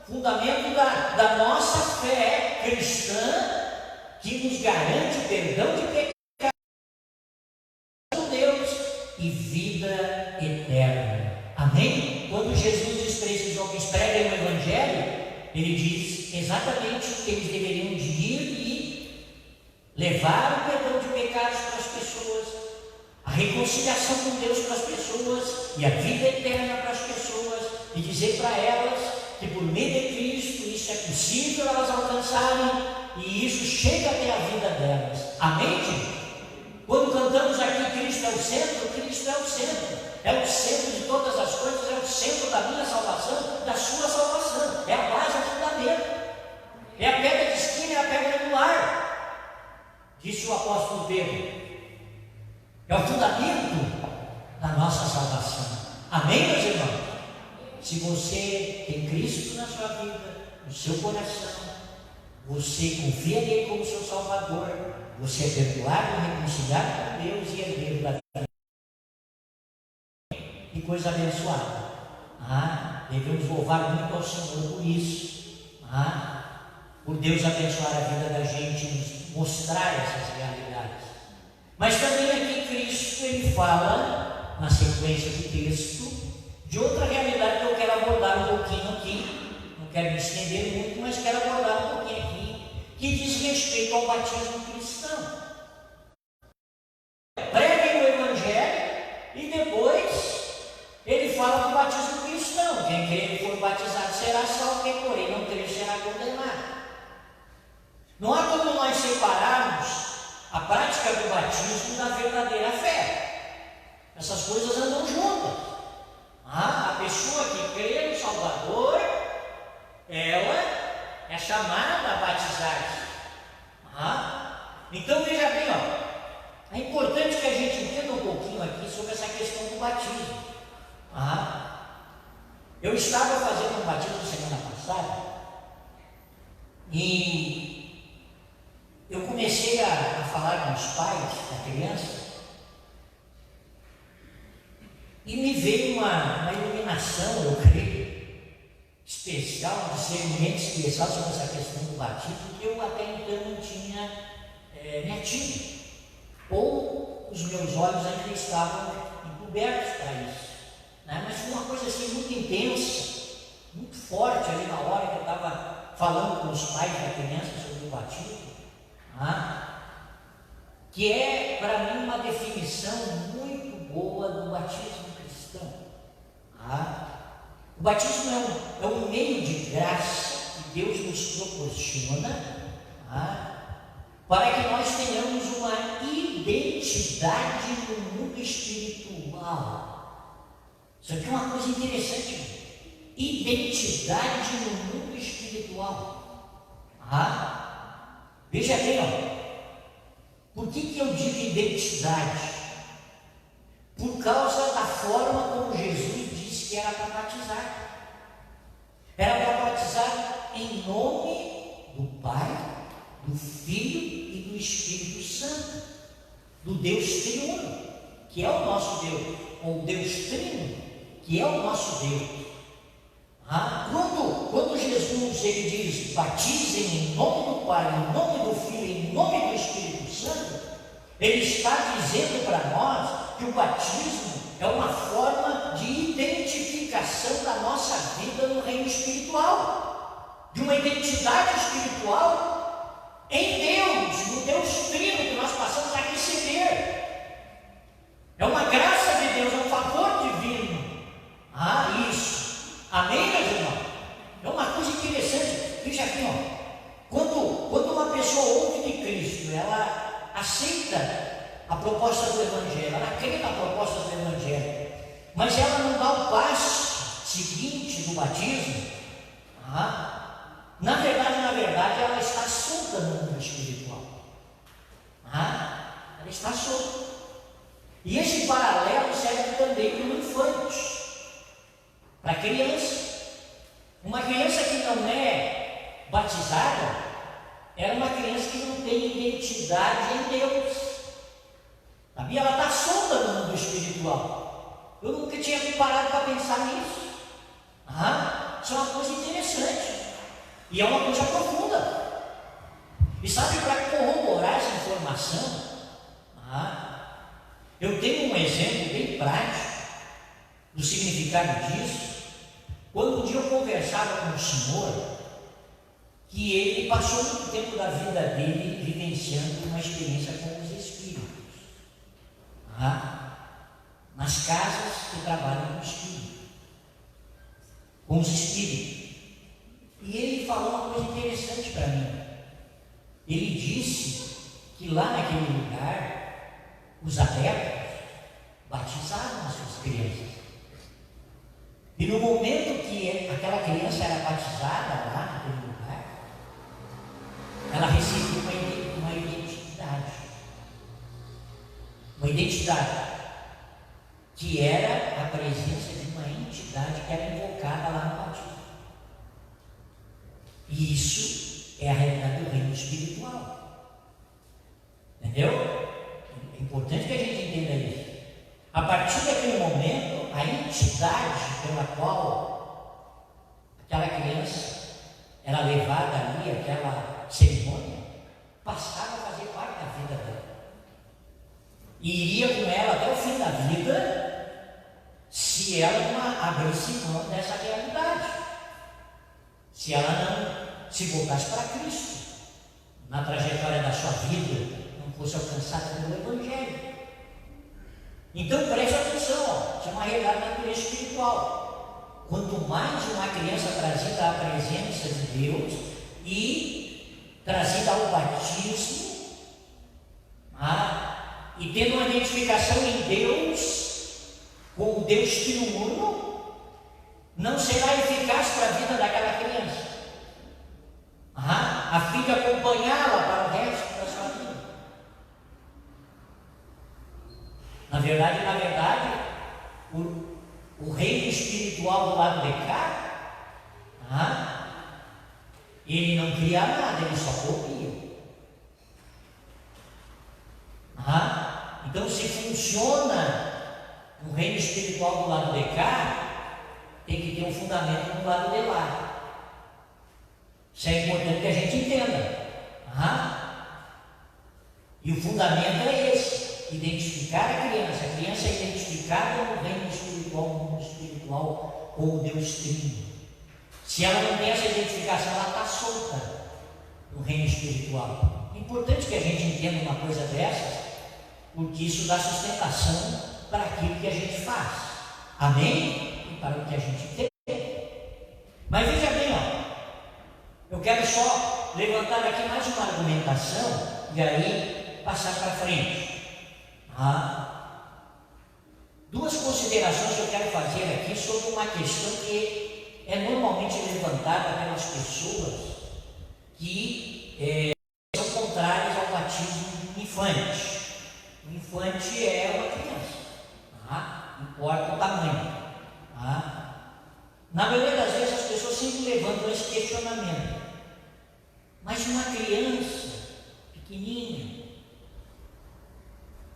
Fundamento da nossa fé cristã, que nos garante o perdão de pecado com Deus e vida eterna. Amém? Quando Jesus diz para esses homens, preguem o Evangelho, ele diz exatamente o que eles deveriam de ir e levar o perdão de pecados para as pessoas, a reconciliação com Deus para as pessoas e a vida eterna para as pessoas, e dizer para elas que por meio de Cristo isso é possível elas alcançarem, e isso chega até a vida delas. Amém, gente? Quando cantamos aqui Cristo é o centro, Cristo é o centro. É o centro de todas as coisas, é o centro da minha salvação, da sua salvação. É a base, é o fundamento. É a pedra de esquina, é a pedra angular. Disse o apóstolo Pedro. É o fundamento da nossa salvação. Amém, meus irmãos? Se você tem Cristo na sua vida, no seu coração, você confia nele como seu Salvador, você é perdoado, reconciliado com Deus e herdeiro da vida. Que coisa abençoada. Devemos louvar muito ao Senhor por isso. Por Deus abençoar a vida da gente, nos mostrar essas realidades. Mas também aqui Cristo, ele fala, na sequência do texto, de outra realidade que eu quero abordar um pouquinho aqui. Não quero me estender muito, mas quero abordar um pouquinho aqui, que diz respeito ao batismo cristão. Preguem o Evangelho e depois ele fala do batismo cristão. Quem crer e for batizado será salvo, quem porém não crer será condenado. Não há como nós separarmos a prática do batismo da verdadeira fé. Essas coisas andam juntas. A pessoa que crê no Salvador, ela é chamada a batizar-se. Então veja bem, é importante que a gente entenda um pouquinho aqui sobre essa questão do batismo. Eu estava fazendo um batismo semana passada e eu comecei a falar com os pais da criança e me veio uma iluminação, eu creio, especial, um discernimento especial sobre essa questão do batismo que eu até então não tinha tido, ou os meus olhos ainda estavam encobertos para isso, mas foi uma coisa assim muito intensa, muito forte ali na hora que eu estava falando com os pais da criança sobre o batismo, que é para mim uma definição muito boa do batismo cristão. O batismo é um meio de graça que Deus nos proporciona para que nós tenhamos uma identidade no mundo espiritual. Isso aqui é uma coisa interessante. Identidade no mundo espiritual. Veja bem, por que eu digo identidade? Por causa da forma como Jesus disse que era para batizar. Era para batizar em nome do Pai, do Filho e do Espírito Santo, do Deus triuno, que é o nosso Deus, ou Deus trino, que é o nosso Deus. Quando Jesus ele diz batizem em nome do Pai, em nome do Filho, em nome do Espírito Santo, ele está dizendo para nós que o batismo é uma forma de identificação da nossa vida no reino espiritual, de uma identidade espiritual em Deus, no Deus trino que nós passamos a receber. É uma graça de Deus, é um favor divino. Isso. Amém, meus irmãos? É uma coisa interessante. Veja aqui, quando uma pessoa ouve de Cristo, ela aceita a proposta do Evangelho, ela crê na proposta do Evangelho, mas ela não dá o passo seguinte do batismo. Na verdade, ela está solta no mundo espiritual. Ela está solta. E esse paralelo serve também para o infante, para a criança. Uma criança que não é batizada é uma criança que não tem identidade em Deus. Sabia? Ela está solta no mundo espiritual. Eu nunca tinha parado para pensar nisso. Isso é uma coisa interessante. E é uma coisa profunda. E sabe, para corroborar essa informação, eu tenho um exemplo bem prático do significado disso. Quando um dia eu conversava com um senhor, que ele passou muito tempo da vida dele vivenciando uma experiência com os espíritos, nas casas que trabalham com espíritos, com os espíritos. E ele falou uma coisa interessante para mim. Ele disse que lá naquele lugar, os adeptos batizaram as suas crianças. E no momento que aquela criança era batizada lá naquele lugar, ela recebeu uma identidade. Uma identidade que era a presença de uma entidade que era invocada lá no batismo. E isso é a realidade do reino espiritual. Entendeu? É importante que a gente entenda isso. A partir daquele momento, a entidade pela qual aquela criança era levada ali, aquela cerimônia, passava a fazer parte da vida dela. E iria com ela até o fim da vida, se ela não abrisse mão dessa realidade. Se ela não se voltasse para Cristo, na trajetória da sua vida, não fosse alcançada pelo Evangelho. Então preste atenção, ó, isso é uma realidade da natureza espiritual. Quanto mais uma criança trazida à presença de Deus e trazida ao batismo, e tendo uma identificação em Deus, com o Deus triuno, não será eficaz para a vida daquela criança, a fim de acompanhá-la para o resto da sua vida. Na verdade, o reino espiritual do lado de cá, ele não cria nada, ele só copia. Então, se funciona o reino espiritual do lado de cá, tem que ter um fundamento do lado de lá. Isso é importante que a gente entenda. E o fundamento é esse: identificar a criança. A criança é identificada no reino espiritual, no mundo espiritual, ou Deus Trino. Se ela não tem essa identificação, ela está solta no reino espiritual. É importante que a gente entenda uma coisa dessas, porque isso dá sustentação para aquilo que a gente faz. Amém? E para o que a gente tem. Mas veja bem, eu quero só levantar aqui mais uma argumentação e aí passar para frente. Duas considerações que eu quero fazer aqui sobre uma questão que é normalmente levantada pelas pessoas que são contrárias ao batismo do infante. O infante é uma criança, importa o tamanho. Na maioria das vezes as pessoas sempre levantam esse questionamento: mas uma criança pequenininha,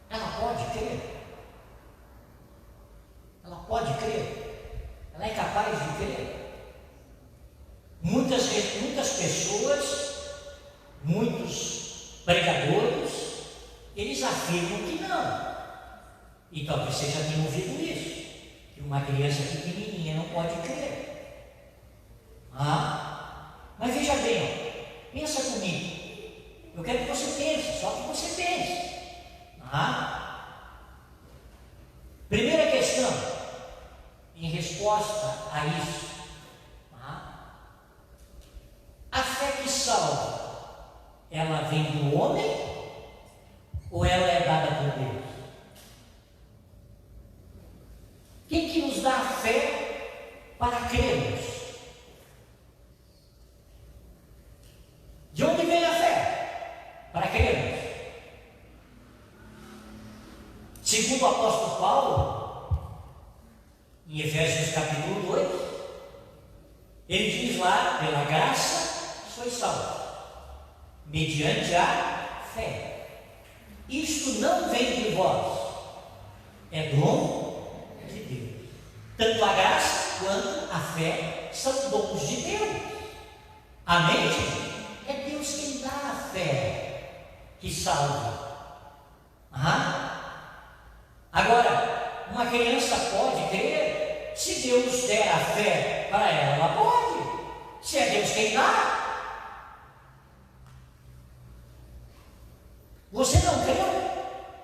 ela pode crer? Ela pode crer? Ela é capaz de crer? Muitas pessoas, muitos pregadores, eles afirmam que não. E talvez você já tenha ouvido isso, que uma criança pequenininha não pode crer. Mas veja bem, pensa comigo. Eu quero que você pense, só que você pense. Primeira questão, em resposta a isso: a fé que salva, ela vem do homem ou ela é dada por Deus? Quem que nos dá a fé para crermos? De onde vem a fé para crermos? Segundo o apóstolo Paulo, em Efésios capítulo 2, ele diz lá: pela graça sois salvos, mediante a fé. Isto não vem de vós, é dom de Deus. Tanto a graça quanto a fé são dons de Deus. Amém, gente? É Deus quem dá a fé que salva. Agora, uma criança pode crer? Se Deus der a fé para ela pode. Se é Deus quem dá. Você não creu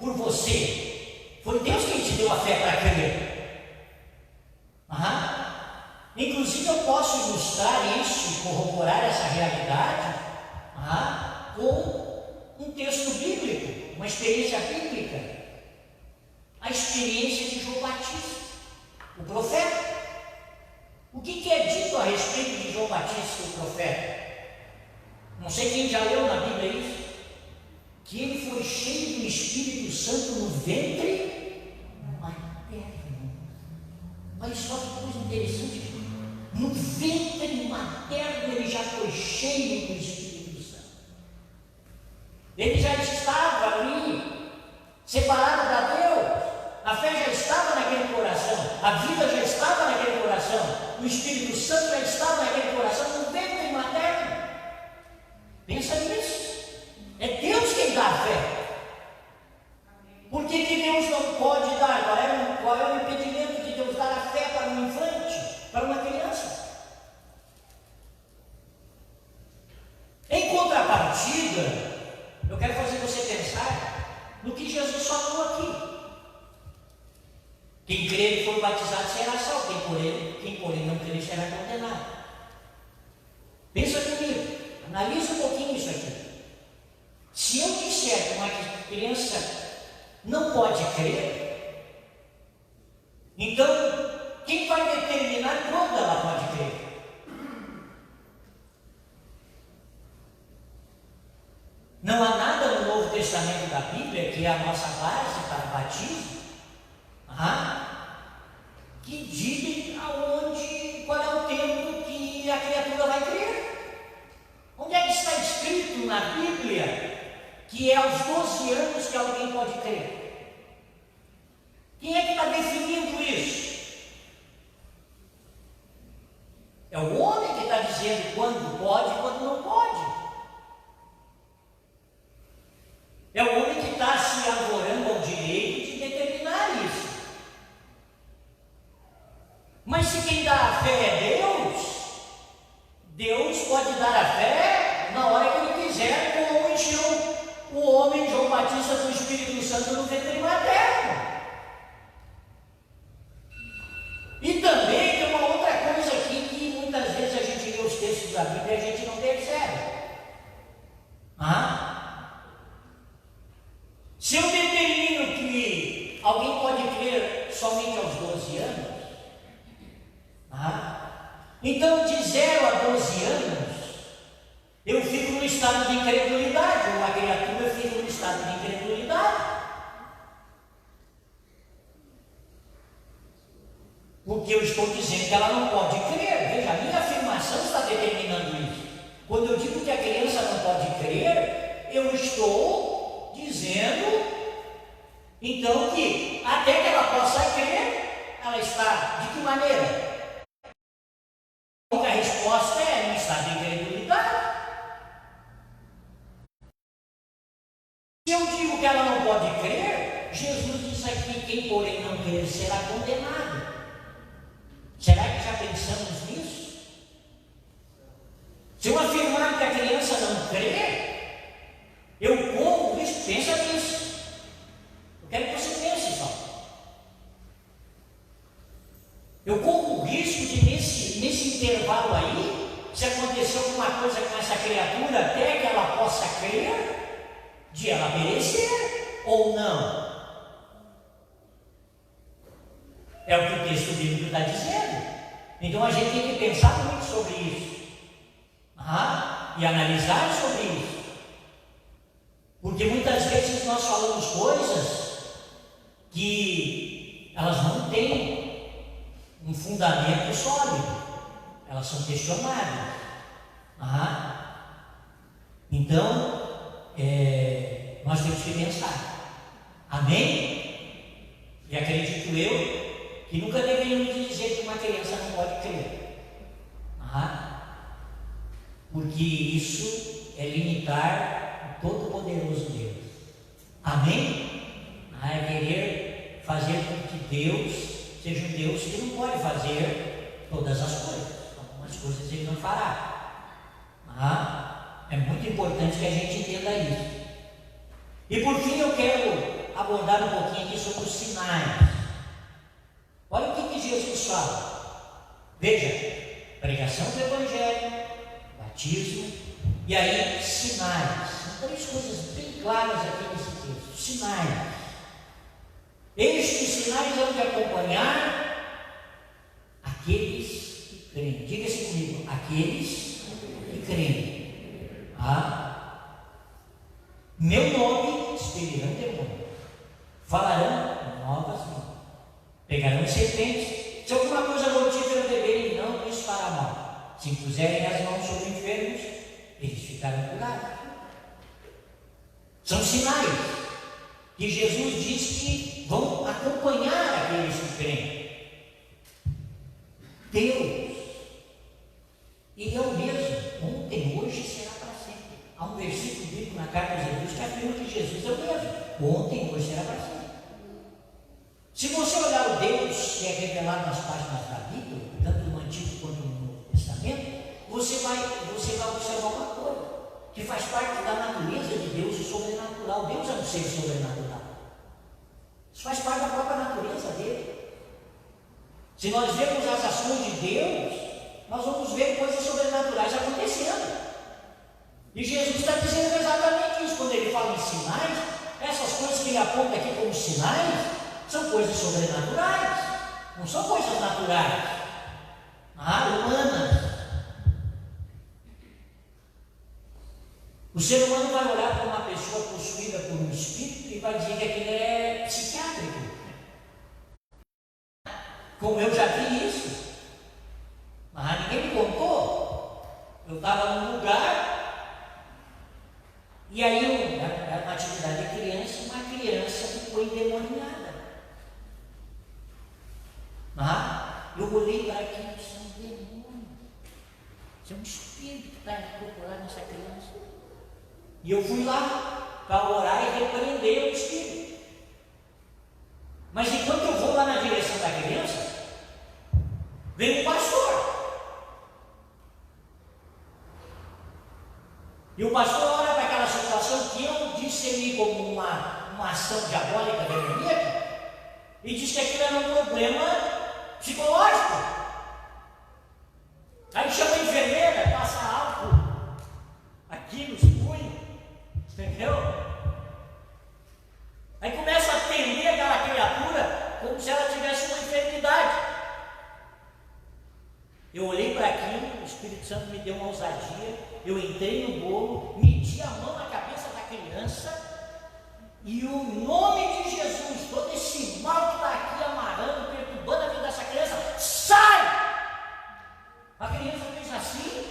por você. Foi Deus quem te deu a fé para crer. Inclusive eu posso ilustrar isso e corroborar essa realidade com um texto bíblico, uma experiência bíblica. A experiência de João Batista, o profeta. O que é dito a respeito de João Batista, o profeta? Não sei quem já leu na Bíblia isso. Que ele foi cheio do Espírito Santo no ventre materno. Olha só que coisa interessante. No ventre materno ele já foi foi cheio do Espírito Santo. Ele já estava ali, separado para Deus. A fé já estava naquele coração, a vida já estava naquele coração, o Espírito Santo já estava naquele coração, no ventre materno. Pensa nisso. É Deus quem dá a fé. Por que Deus não pode dar? Qual é o impedimento de Deus dar a fé para um infante, para uma criança? Em contrapartida, eu quero fazer você pensar no que Jesus falou aqui. Quem crer e for batizado será salvo, quem porém não crer será condenado. Pensa comigo, analisa um pouquinho isso aqui. Se eu disser que uma criança não pode crer, então quem vai determinar quando ela pode crer? Não há nada no Novo Testamento da Bíblia, que é a nossa base para batismo, que diga qual é o tempo que a criatura vai crer. Onde é que está escrito na Bíblia que é aos 12 anos que alguém pode crer? Quem é que está definindo isso? É o homem que está dizendo quando pode e quando não pode. É o homem que está se arvorando ao direito de determinar isso. Mas se quem dá a fé é Deus, Deus pode dar a fé na hora que Ele quiser, como encheu o homem João Batista do Espírito Santo no ventre materno. E também tem uma outra coisa aqui que muitas vezes a gente lê os textos da Bíblia e a gente não percebe. Se eu determino que alguém pode crer somente aos 12 anos, então de 0 a 12 anos, eu fico no estado de incredulidade, ou a criatura fica no estado de incredulidade. Porque eu estou dizendo que ela não pode crer. Veja, a minha afirmação está determinando isso. Quando eu digo que a criança não pode crer, eu estou dizendo, então, que até que ela possa crer, ela está de que maneira? A resposta é no estado de incredulidade. Se eu digo que ela não pode crer, Jesus disse aqui: quem porém não crer será condenado. Será que já pensamos nisso? Se eu afirmar que a criança não crê, eu corro risco. Pensa nisso. Eu quero que você pense só. Eu corro o risco de, nesse intervalo aí, se acontecer alguma coisa com essa criatura, até que ela possa crer, de ela merecer ou não. É o que o texto bíblico está dizendo. Então a gente tem que pensar muito sobre isso. E analisar sobre isso. Porque muitas vezes nós falamos coisas que elas não têm um fundamento sólido. Elas são questionáveis. Então, nós temos que pensar. Amém? E acredito eu que nunca deveríamos dizer que uma criança não pode crer. Porque isso é limitar o Todo-Poderoso Deus. Amém? É querer fazer com que Deus seja um Deus que não pode fazer todas as coisas. Algumas coisas Ele não fará. É muito importante que a gente entenda isso. E por fim eu quero abordar um pouquinho aqui sobre os sinais. Olha o que Jesus fala. Veja, pregação do Evangelho, batismo, e aí sinais. São 3 coisas bem claras aqui nesse texto. Sinais. Estes sinais vão te acompanhar aqueles que creem. Diga-se comigo, aqueles que creem. Meu nome expelirão demônio, falarão novas línguas, pegarão serpentes, se alguma coisa mortífera beberem, não lhes fará mal. Se impuserem as mãos sobre enfermos, ficaram curados. São sinais que Jesus diz que vão acompanhar aqueles que creem. Deus, Ele é o mesmo, ontem, hoje e será para sempre. Há um versículo bíblico na carta aos Hebreus que afirma que Jesus é o mesmo, ontem, hoje e será para sempre. Se você olhar o Deus que é revelado nas páginas da Bíblia, tanto no Antigo quanto no Novo Testamento, você vai observar uma coisa, que faz parte da natureza de Deus, o sobrenatural. Deus é um ser sobrenatural. Isso faz parte da própria natureza dele. Se nós vemos as ações de Deus, nós vamos ver coisas sobrenaturais acontecendo. E Jesus está dizendo exatamente isso, quando ele fala em sinais, essas coisas que ele aponta aqui como sinais, são coisas sobrenaturais, não são coisas naturais, humanas. O ser humano vai olhar para uma pessoa possuída por um espírito e vai dizer que aquilo é psiquiátrico. Como eu já vi isso, mas ninguém me contou. Eu estava num lugar e aí era uma atividade de criança, uma criança ficou endemoniada. Eu olhei para aquilo e disse: é um demônio, isso é um espírito que está incorporado nessa criança. E eu fui lá para orar e repreender o espírito. Mas enquanto eu vou lá na direção da criança, vem um pastor. E o pastor olha para aquela situação que eu discerni como uma ação diabólica, demoníaca, e diz que aquilo era um problema psicológico. Aí chama a enfermeira, passa álcool aqui nos punhos, entendeu? Aí começa a atender aquela criatura como se ela tivesse uma enfermidade. Eu olhei para aquilo, o Espírito Santo me deu uma ousadia, eu entrei no bolo, meti a mão na cabeça da criança e o nome de Jesus, todo esse mal que está aqui amarrando, perturbando a vida dessa criança, sai! A criança fez assim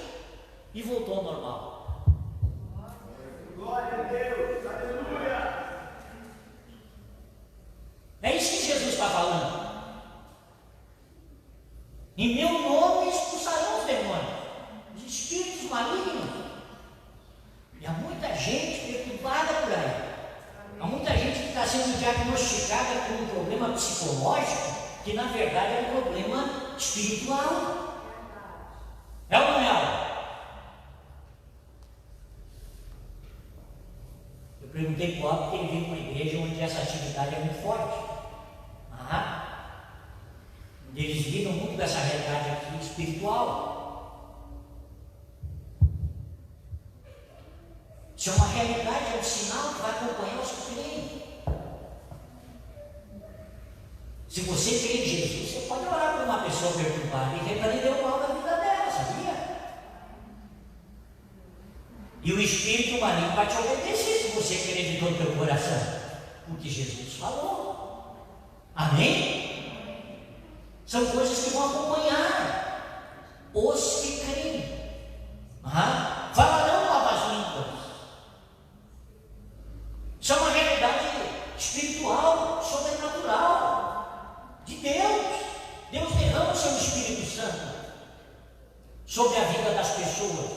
e voltou ao normal. Glória a Deus, aleluia! É isso que Jesus está falando. Em meu nome expulsarão os demônios, os espíritos malignos. E há muita gente perturbada por aí. Há muita gente que está sendo diagnosticada com um problema psicológico, que na verdade é um problema espiritual. É ou não é? Eu perguntei para o Paulo porque ele veio para uma igreja onde essa atividade é muito forte. Eles lidam muito dessa realidade aqui espiritual. Isso é uma realidade, é um sinal que vai acompanhar os que creem. Se você crê em Jesus, você pode orar por uma pessoa perturbada e repreender o mal da vida dela, sabia? E o espírito maligno vai te obedecer se você crer de todo o teu coração, porque Jesus falou. Amém? São coisas que vão acompanhar os que creem. Falarão novas línguas. Isso é uma realidade espiritual, sobrenatural de Deus. Deus derrama o seu Espírito Santo sobre a vida das pessoas.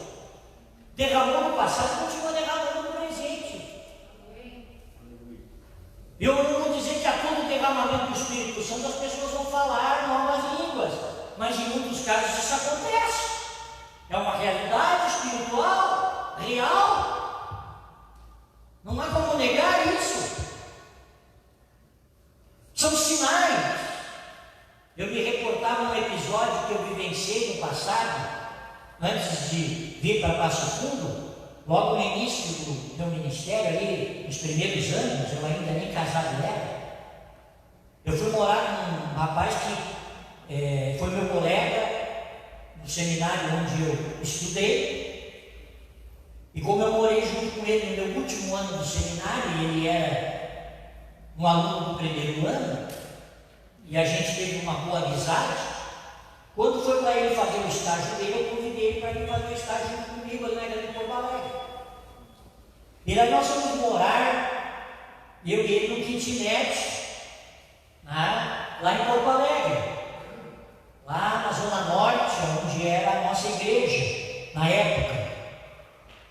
Derramou no passado e continua derramando no presente. Eu não vou dizer que a todo derramamento do Espírito Santo as pessoas vão falar novas línguas, mas em muitos casos isso acontece. É uma realidade espiritual, real. Não há como negar isso. São sinais. Eu me reportava num episódio que eu vivenciei no passado, antes de vir para Passo Fundo, logo no início do meu ministério, ali nos primeiros anos, eu ainda nem casado era. Eu fui morar com um rapaz que foi meu colega no seminário onde eu estudei. E como eu morei junto com ele no meu último ano do seminário, e ele era um aluno do primeiro ano, e a gente teve uma boa amizade, quando foi para ele fazer o estágio dele, eu convidei ele para ir fazer o estágio junto comigo ali na Grande Porto Alegre. E aí nós fomos morar, eu e ele, no kitnet, né? Lá em Porto Alegre, lá na Zona Norte, onde era a nossa igreja, na época.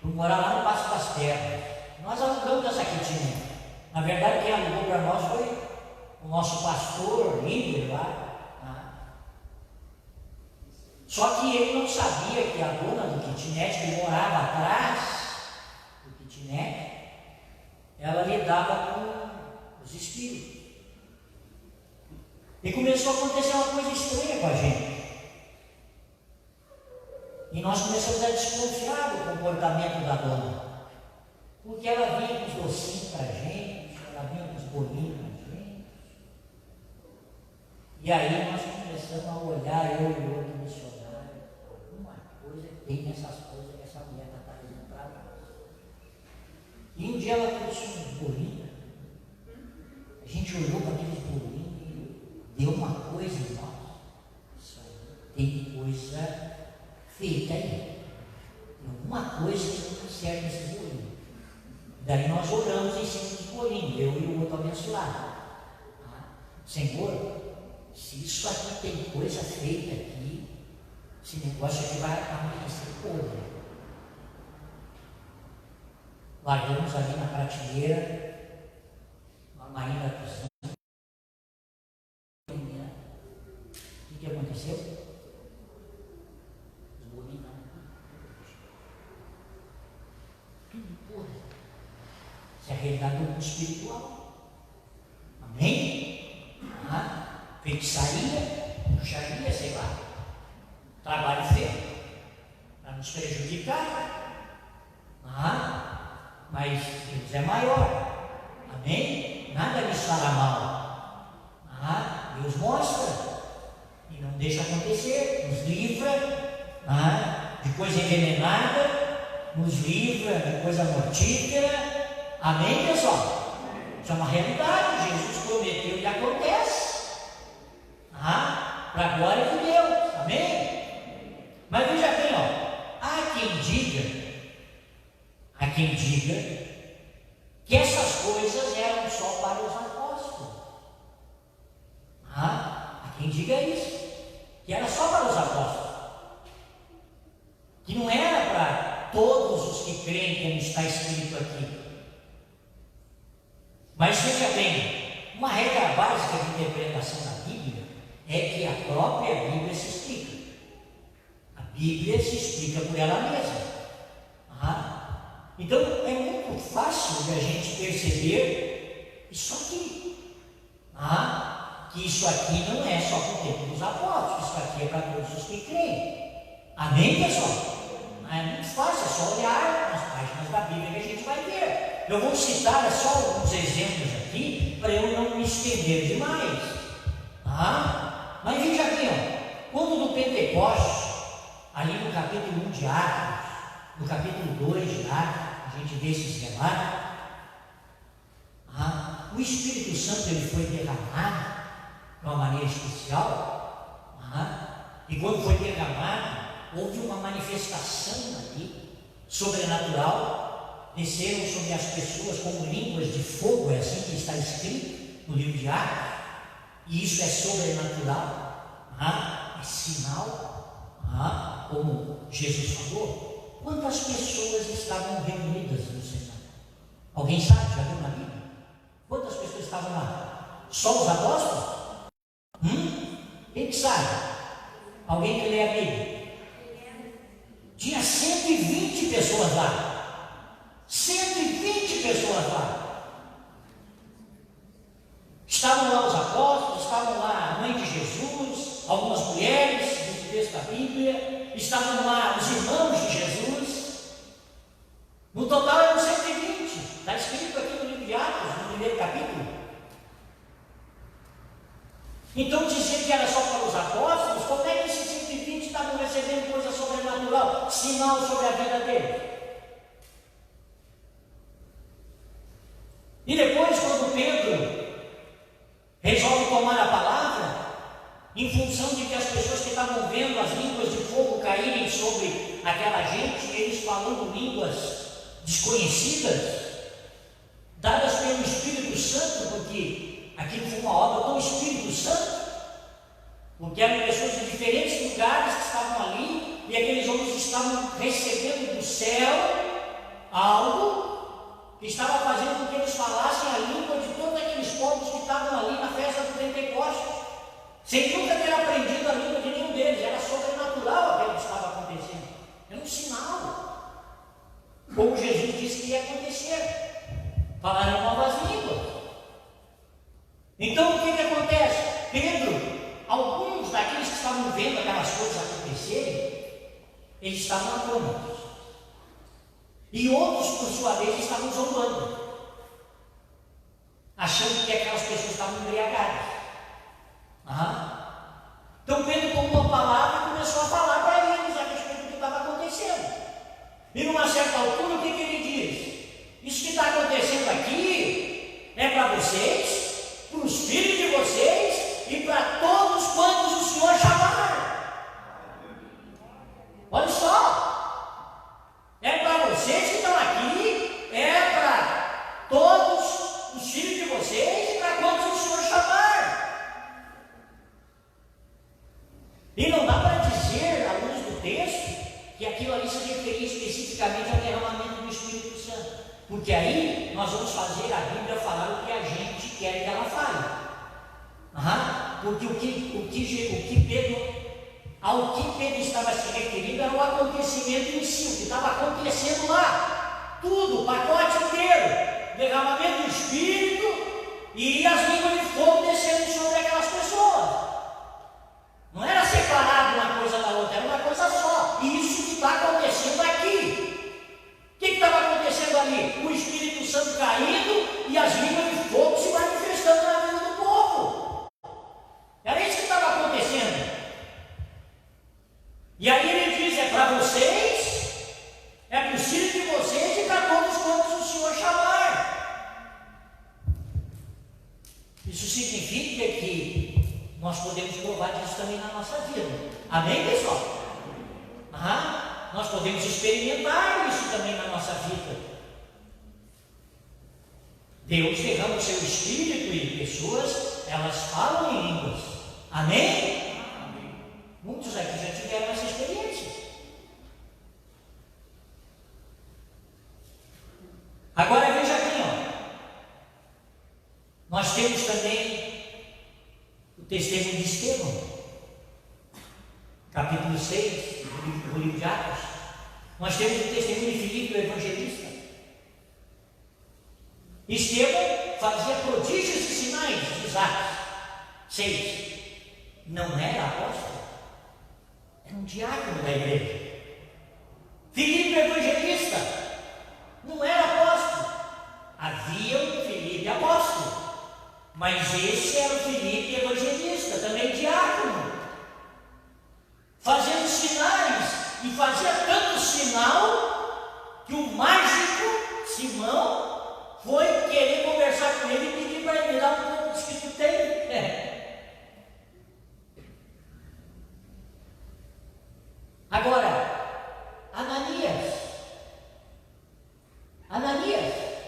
Fomos morar lá no Passo das Terras. Nós alugamos essa kitnet. Na verdade, quem alugou para nós foi o nosso pastor, líder lá. Né? Só que ele não sabia que a dona do kitnet, que morava atrás do kitnet, ela lidava com os espíritos. E começou a acontecer uma coisa estranha com a gente. E nós começamos a desconfiar do comportamento da dona. Porque ela vinha com os docinhos para a gente, ela vinha com os bolinhos para a gente. E aí nós começamos a olhar, eu e o outro missionário, alguma coisa tem nessas coisas que essa mulher está trazendo para nós. E um dia ela trouxe uns bolinhos. A gente olhou para aqueles bolinhos e deu uma coisa em nós. Isso aí tem coisa feita aí. Tem alguma coisa que não está certa nesses bolinhos. Daí nós oramos em cima dos bolinhos, eu e o outro abençoado. Senhor, se isso aqui tem coisa feita aqui, esse negócio aqui vai amanhecer podre. Largamos ali na prateleira, uma marina cruzando. O que aconteceu? Os bolinhos não. Tudo podre. Isso é a realidade do mundo espiritual. Amém? Feitiçaria, bruxaria, sei lá. Trabalho feito para nos prejudicar. Mas Deus é maior. Amém? Nada lhes fará mal. Deus mostra e não deixa acontecer. Nos livra de coisa envenenada, nos livra de coisa mortífera. Amém, pessoal? Isso é uma realidade. Jesus prometeu e acontece. Para a glória de Deus. Amém? Mas veja bem, há quem diga que essas coisas eram só para os apóstolos. Há quem diga isso, que era só para os apóstolos, que não era para todos os que creem, como está escrito aqui. Mas veja bem, uma regra básica de interpretação da Bíblia é que a própria Bíblia se explica. A Bíblia se explica por ela mesma. Então é muito fácil de a gente perceber isso aqui. Que isso aqui não é só para o tempo dos apóstolos, isso aqui é para todos os que creem. Amém, pessoal? É muito fácil, é só olhar nas páginas da Bíblia que a gente vai ver. Eu vou citar só alguns exemplos aqui, para eu não me estender demais. Mas veja aqui, quando no Pentecostes, ali no capítulo 1 de Atos, no capítulo 2 de Atos, a gente vê esses relatos, o Espírito Santo ele foi derramado de uma maneira especial, e quando foi derramado, houve uma manifestação ali, sobrenatural, desceram sobre as pessoas como línguas de fogo, é assim que está escrito no livro de Atos, e isso é sobrenatural, é sinal, como Jesus falou. Quantas pessoas estavam reunidas no cenário? Alguém sabe? Já viu na Bíblia? Quantas pessoas estavam lá? Só os apóstolos? Quem que sabe? Alguém que lê a Bíblia? Tinha 120 pessoas lá. 120 pessoas lá. Estavam lá os apóstolos, estavam lá a mãe de Jesus, algumas mulheres, do texto da Bíblia, estavam lá os irmãos de Jesus. No total eram 120. Está escrito aqui no livro de Atos, no primeiro capítulo. Então dizer que era só para os apóstolos, como é que esses 120 estavam recebendo coisa sobrenatural, sinal sobre a vida deles? E depois, quando Pedro resolve tomar a palavra, em função de que as pessoas que estavam vendo as línguas de fogo caírem sobre aquela gente, eles falando línguas desconhecidas, dadas pelo Espírito Santo, porque aquilo foi uma obra do Espírito Santo, porque eram pessoas de diferentes lugares que estavam ali, e aqueles homens estavam recebendo do céu algo que estava fazendo com que eles falassem a língua de todos aqueles povos que estavam ali na festa do Pentecostes, sem nunca ter aprendido a língua de nenhum deles. Era sobrenatural aquilo que estava acontecendo, era um sinal, como Jesus disse que ia acontecer, falaram novas línguas. Então o que acontece? Pedro, alguns daqueles que estavam vendo aquelas coisas acontecerem, eles estavam atônitos, e outros, por sua vez, estavam zombando, achando que aquelas pessoas estavam embriagadas. Então Pedro tomou a palavra e começou a falar para eles a respeito do que estava acontecendo. E numa certa altura, o que ele diz? Isso que está acontecendo aqui é para vocês, para os filhos de vocês e para todos quantos o Senhor chamar. Olha só, é para vocês que estão aqui, é para todos os filhos de vocês e para quantos o Senhor chamar. E não dá para dizer, à luz do texto, que aquilo ali se referia especificamente ao derramamento do Espírito Santo, porque aí nós vamos fazer a Bíblia falar o que a gente quer que ela fale. Porque ao que Pedro estava se referindo era o acontecimento em si, o que estava acontecendo lá, tudo, o pacote inteiro, derramamento do Espírito e as línguas de fogo descendo sobre aquelas pessoas. Não era separado uma coisa da outra, era uma coisa só. E isso que está acontecendo aqui. O que estava acontecendo ali? O Espírito Santo caindo e as línguas de fogo se manifestando na vida do povo. Era isso que estava acontecendo. E aí ele diz: é para vocês, é para os filhos de vocês e para todos quantos o Senhor chamar. Isso significa que nós podemos provar disso também na nossa vida. Amém, pessoal? Nós podemos experimentar isso também na nossa vida. Deus derrama o seu Espírito e pessoas, elas falam em línguas. Amém? Muitos aqui já tiveram essa experiência. Agora veja bem, nós temos também o testemunho de Estevão, capítulo 6 do livro de Atos. Nós temos o testemunho de Filipe, o evangelista. Estevão fazia prodígios e sinais, diz Atos 6. Não era apóstolo, era um diácono da igreja. Filipe, evangelista, não era apóstolo. Havia um Filipe apóstolo, mas esse era o Filipe evangelista, também diácono, fazendo sinais, e fazia tanto sinal que o mágico Simão foi querer conversar com ele e pedir para ele dar um pouco disso que tu tem. Agora, Ananias,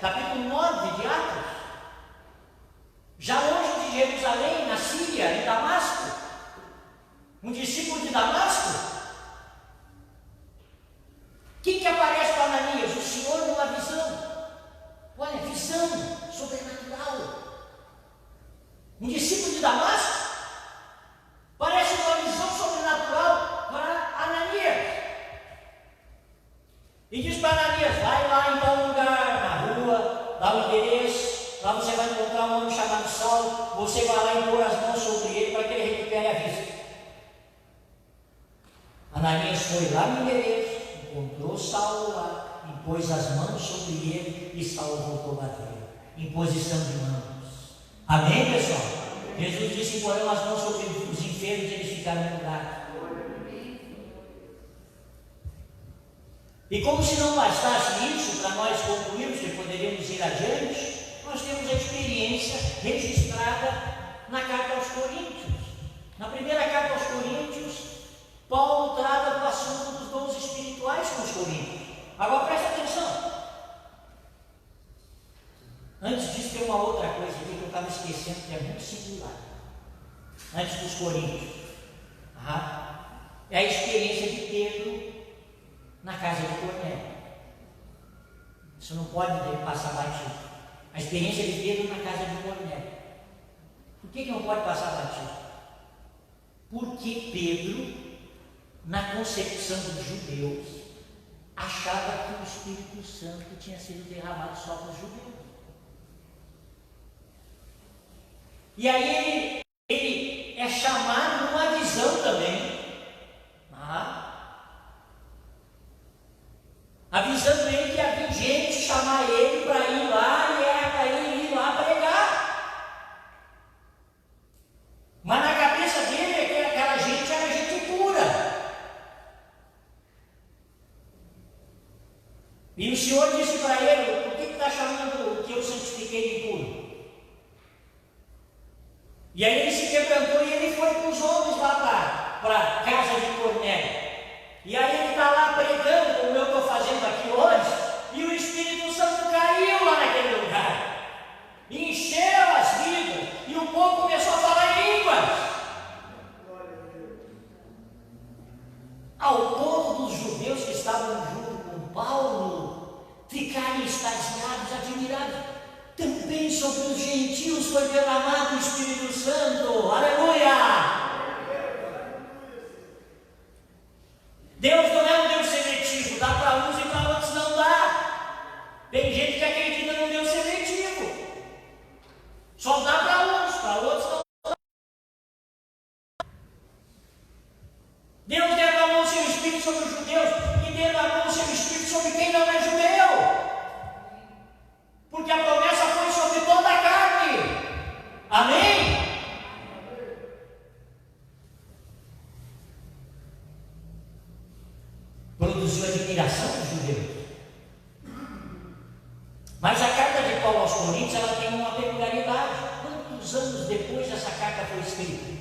capítulo 9 de Atos, já longe de Jerusalém, na Síria, em Damasco, um discípulo de Damasco. Quem que aparece para Ananias? O Senhor numa visão. Olha, visão sobrenatural. Um discípulo de Damasco parece uma visão sobrenatural para Ananias. E diz para Ananias: vai lá em tal lugar, na rua, dá o endereço, lá você vai encontrar um homem chamado Saulo, você vai lá impor as mãos sobre ele para que ele recupere a vista. Ananias foi lá no endereço, encontrou Saulo lá, impôs as mãos sobre ele e Saulo voltou a bater. Imposição de mãos. Amém, pessoal? Jesus disse: imporão as mãos sobre os enfermos e eles ficaram curados. E como se não bastasse isso, para nós concluirmos que poderíamos ir adiante, nós temos a experiência registrada na carta aos Coríntios. Na primeira carta aos Coríntios, Paulo trata do assunto dos dons espirituais com os coríntios. Agora presta atenção. Antes disso, tem uma outra coisa aqui que eu estava esquecendo, que é muito singular. Antes dos Coríntios. É a experiência de Pedro na casa de Cornélio. Isso não pode passar batido. A experiência de Pedro na casa de Cornélio. Por que não pode passar batido? Porque Pedro, na concepção dos judeus, achava que o Espírito Santo tinha sido derramado só para os judeus. E aí ele é chamado numa visão também, avisando ele que havia gente chamar ele para ir lá e para ele ir lá pregar. Mas na cabeça dele é que aquela gente era gente pura. E o Senhor disse para ele: por que está chamando o que eu santifiquei de impuro? E aí ele se quebrantou e ele foi com os homens lá para a casa de Cornélio. E aí ele está lá pregando, como eu estou fazendo aqui hoje, e o Espírito Santo caiu lá naquele lugar, encheu as vidas, e o povo começou a falar em línguas, ao ponto dos judeus que estavam junto com Paulo ficarem extasiados, admirados. Também sobre os gentios foi derramado o Espírito Santo. Aleluia! Deus não é um Deus seletivo, dá para uns e para outros não dá. Tem gente que acredita num Deus seletivo, só dá para uns, para outros não dá. Deus derramou o seu Espírito sobre os judeus e derramou o seu Espírito sobre quem não é judeu, porque a promessa foi sobre toda a carne. Amém? Produziu admiração dos judeus. Mas a carta de Paulo aos Coríntios, ela tem uma peculiaridade. Quantos anos depois essa carta foi escrita?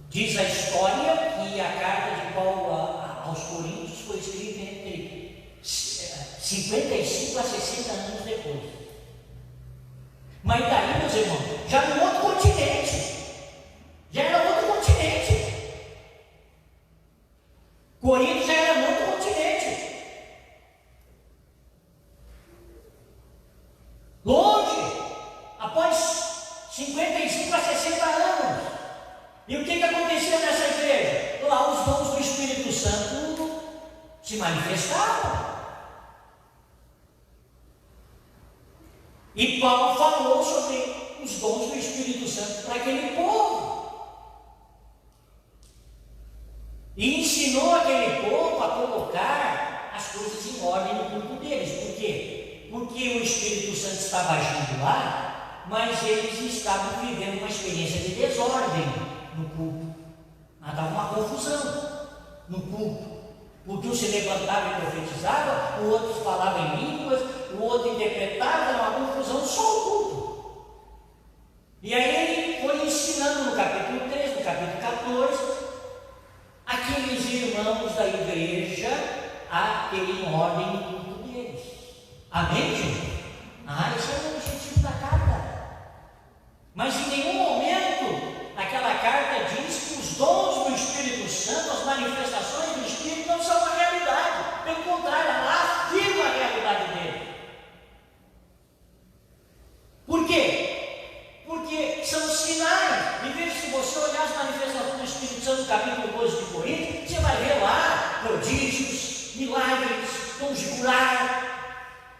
Diz a história que a carta de Paulo aos Coríntios foi escrita entre 55 a 60 anos depois. Mas daí, meus irmãos, já no outro continente. Já era outro continente. Corinto já era no outro continente. Longe, após 55 a 60 anos. E o que acontecia nessa igreja? Lá os dons do Espírito Santo se manifestavam. E Paulo falou sobre os dons do Espírito Santo para aquele povo. E ensinou aquele povo a colocar as coisas em ordem no culto deles. Por quê? Porque o Espírito Santo estava agindo lá, mas eles estavam vivendo uma experiência de desordem no culto. Estava uma confusão no culto. Porque um se levantava e profetizava, o outro falava em línguas, o outro interpretava, era uma confusão, só o culto. E aí ele foi ensinando no capítulo 3, no capítulo 14, aqueles irmãos da igreja a terem ordem no culto deles. Amém, gente? Esse é o objetivo da carta. Mas em nenhum momento aquela carta diz que os dons do Espírito Santo, as manifestações do Espírito não são uma realidade. Pelo contrário, ela afirma a realidade dele. Por quê? Porque são sinais. E veja, se você olhar as manifestações do Espírito Santo no capítulo 12 de Coríntios, você vai ver lá prodígios, milagres, dons de curar.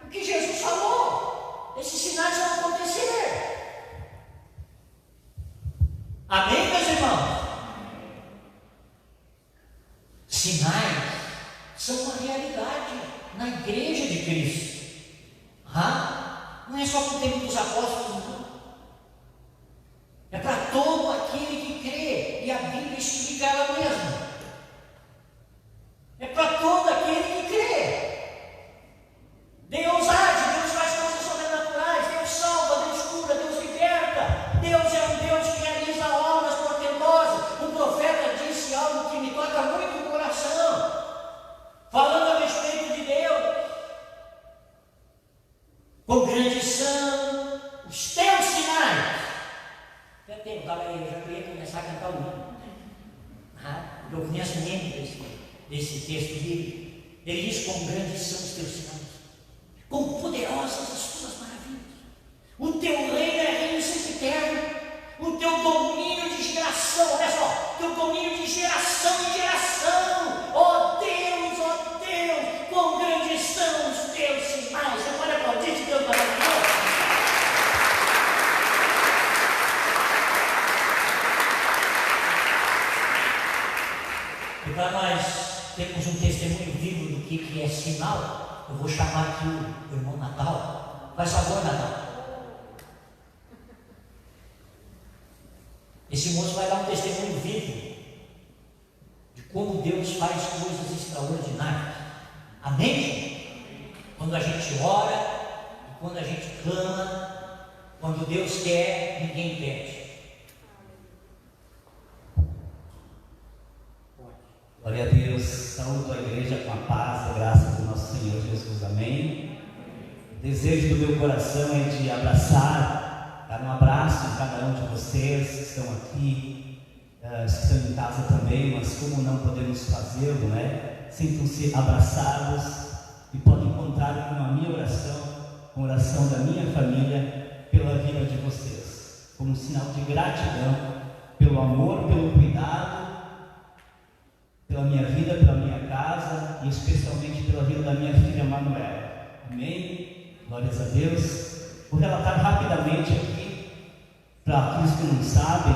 O que Jesus falou, esses sinais vão acontecer. Amém, meus irmãos? Sinais são uma realidade na igreja de Cristo. Não é só para o tempo dos apóstolos, não. É para todo aquele que crê. E a Bíblia explica ela mesma. É para todo aquele que crê. Deus age, Deus faz coisas sobrenaturais, Deus salva, Deus cura, Deus liberta. Deus é um Deus que realiza obras portentosas. O profeta disse algo que me toca muito o coração, falando a respeito de Deus. quão grandes são os teus sinais. Eu já queria começar a cantar o hino. Eu conheço muito desse texto bíblico. Ele diz: quão grandes são os teus sinais, quão poderosas as tuas maravilhas. O teu reino é reino sempre eterno, o teu domínio de geração, olha só, teu domínio de geração em geração. Ó Deus, quão grandes são os teus sinais. Você pode aplaudir de Deus maravilhoso? E para nós termos um testemunho vivo do que é sinal, eu vou chamar aqui o irmão Natal. Faz favor, Natal. Esse moço vai dar um testemunho vivo de como Deus faz coisas extraordinárias. Amém? Quando a gente ora, e quando a gente clama, quando Deus quer, ninguém pede. Glória a Deus, saúdo a igreja com a paz e graça do nosso Senhor Jesus, amém? O desejo do meu coração é de abraçar, dar um abraço em cada um de vocês que estão aqui, que estão em casa também, mas como não podemos fazê-lo, né? Sintam-se abraçados e podem contar com a minha oração, com a oração da minha família, pela vida de vocês, como um sinal de gratidão, pelo amor, pelo cuidado, pela minha vida, pela minha casa e especialmente pela vida da minha filha Manuela. Amém? Glórias a Deus. Vou relatar rapidamente aqui, para aqueles que não sabem,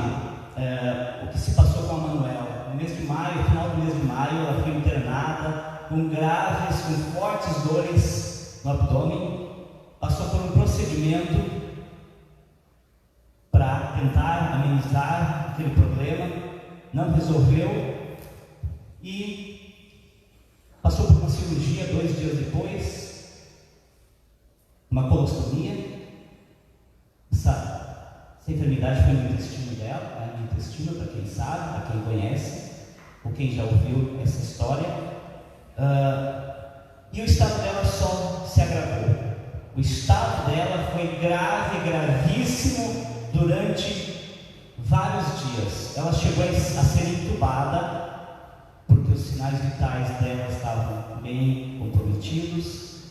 o que se passou com a Manuela. No mês de maio, no final do mês de maio, ela foi internada com graves, com fortes dores no abdômen. Passou por um procedimento para tentar amenizar aquele problema. Não resolveu. E passou por uma cirurgia 2 dias depois, uma colostomia. Essa enfermidade foi no intestino dela, no intestino, para quem sabe, para quem conhece, ou quem já ouviu essa história. E o estado dela só se agravou. O estado dela foi grave, gravíssimo durante vários dias. Ela chegou a ser entubada, porque os sinais vitais dela estavam bem comprometidos.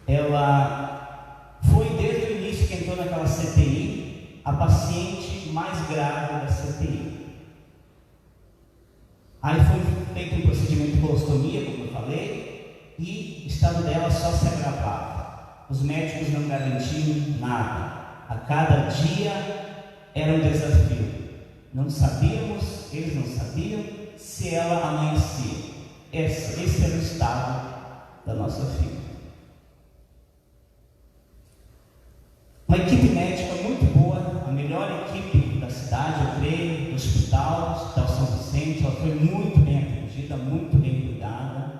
Ela foi desde o início que entrou naquela CTI, a paciente mais grave da CTI. Aí foi feito um procedimento de colostomia, como eu falei, e o estado dela só se agravava. Os médicos não garantiam nada. A cada dia era um desafio. Não sabíamos, eles não sabiam se ela amanhecia. Esse era o estado da nossa filha. Uma equipe médica muito boa, a melhor equipe da cidade, eu creio, do Hospital São Vicente. Ela foi muito bem atendida, muito bem cuidada,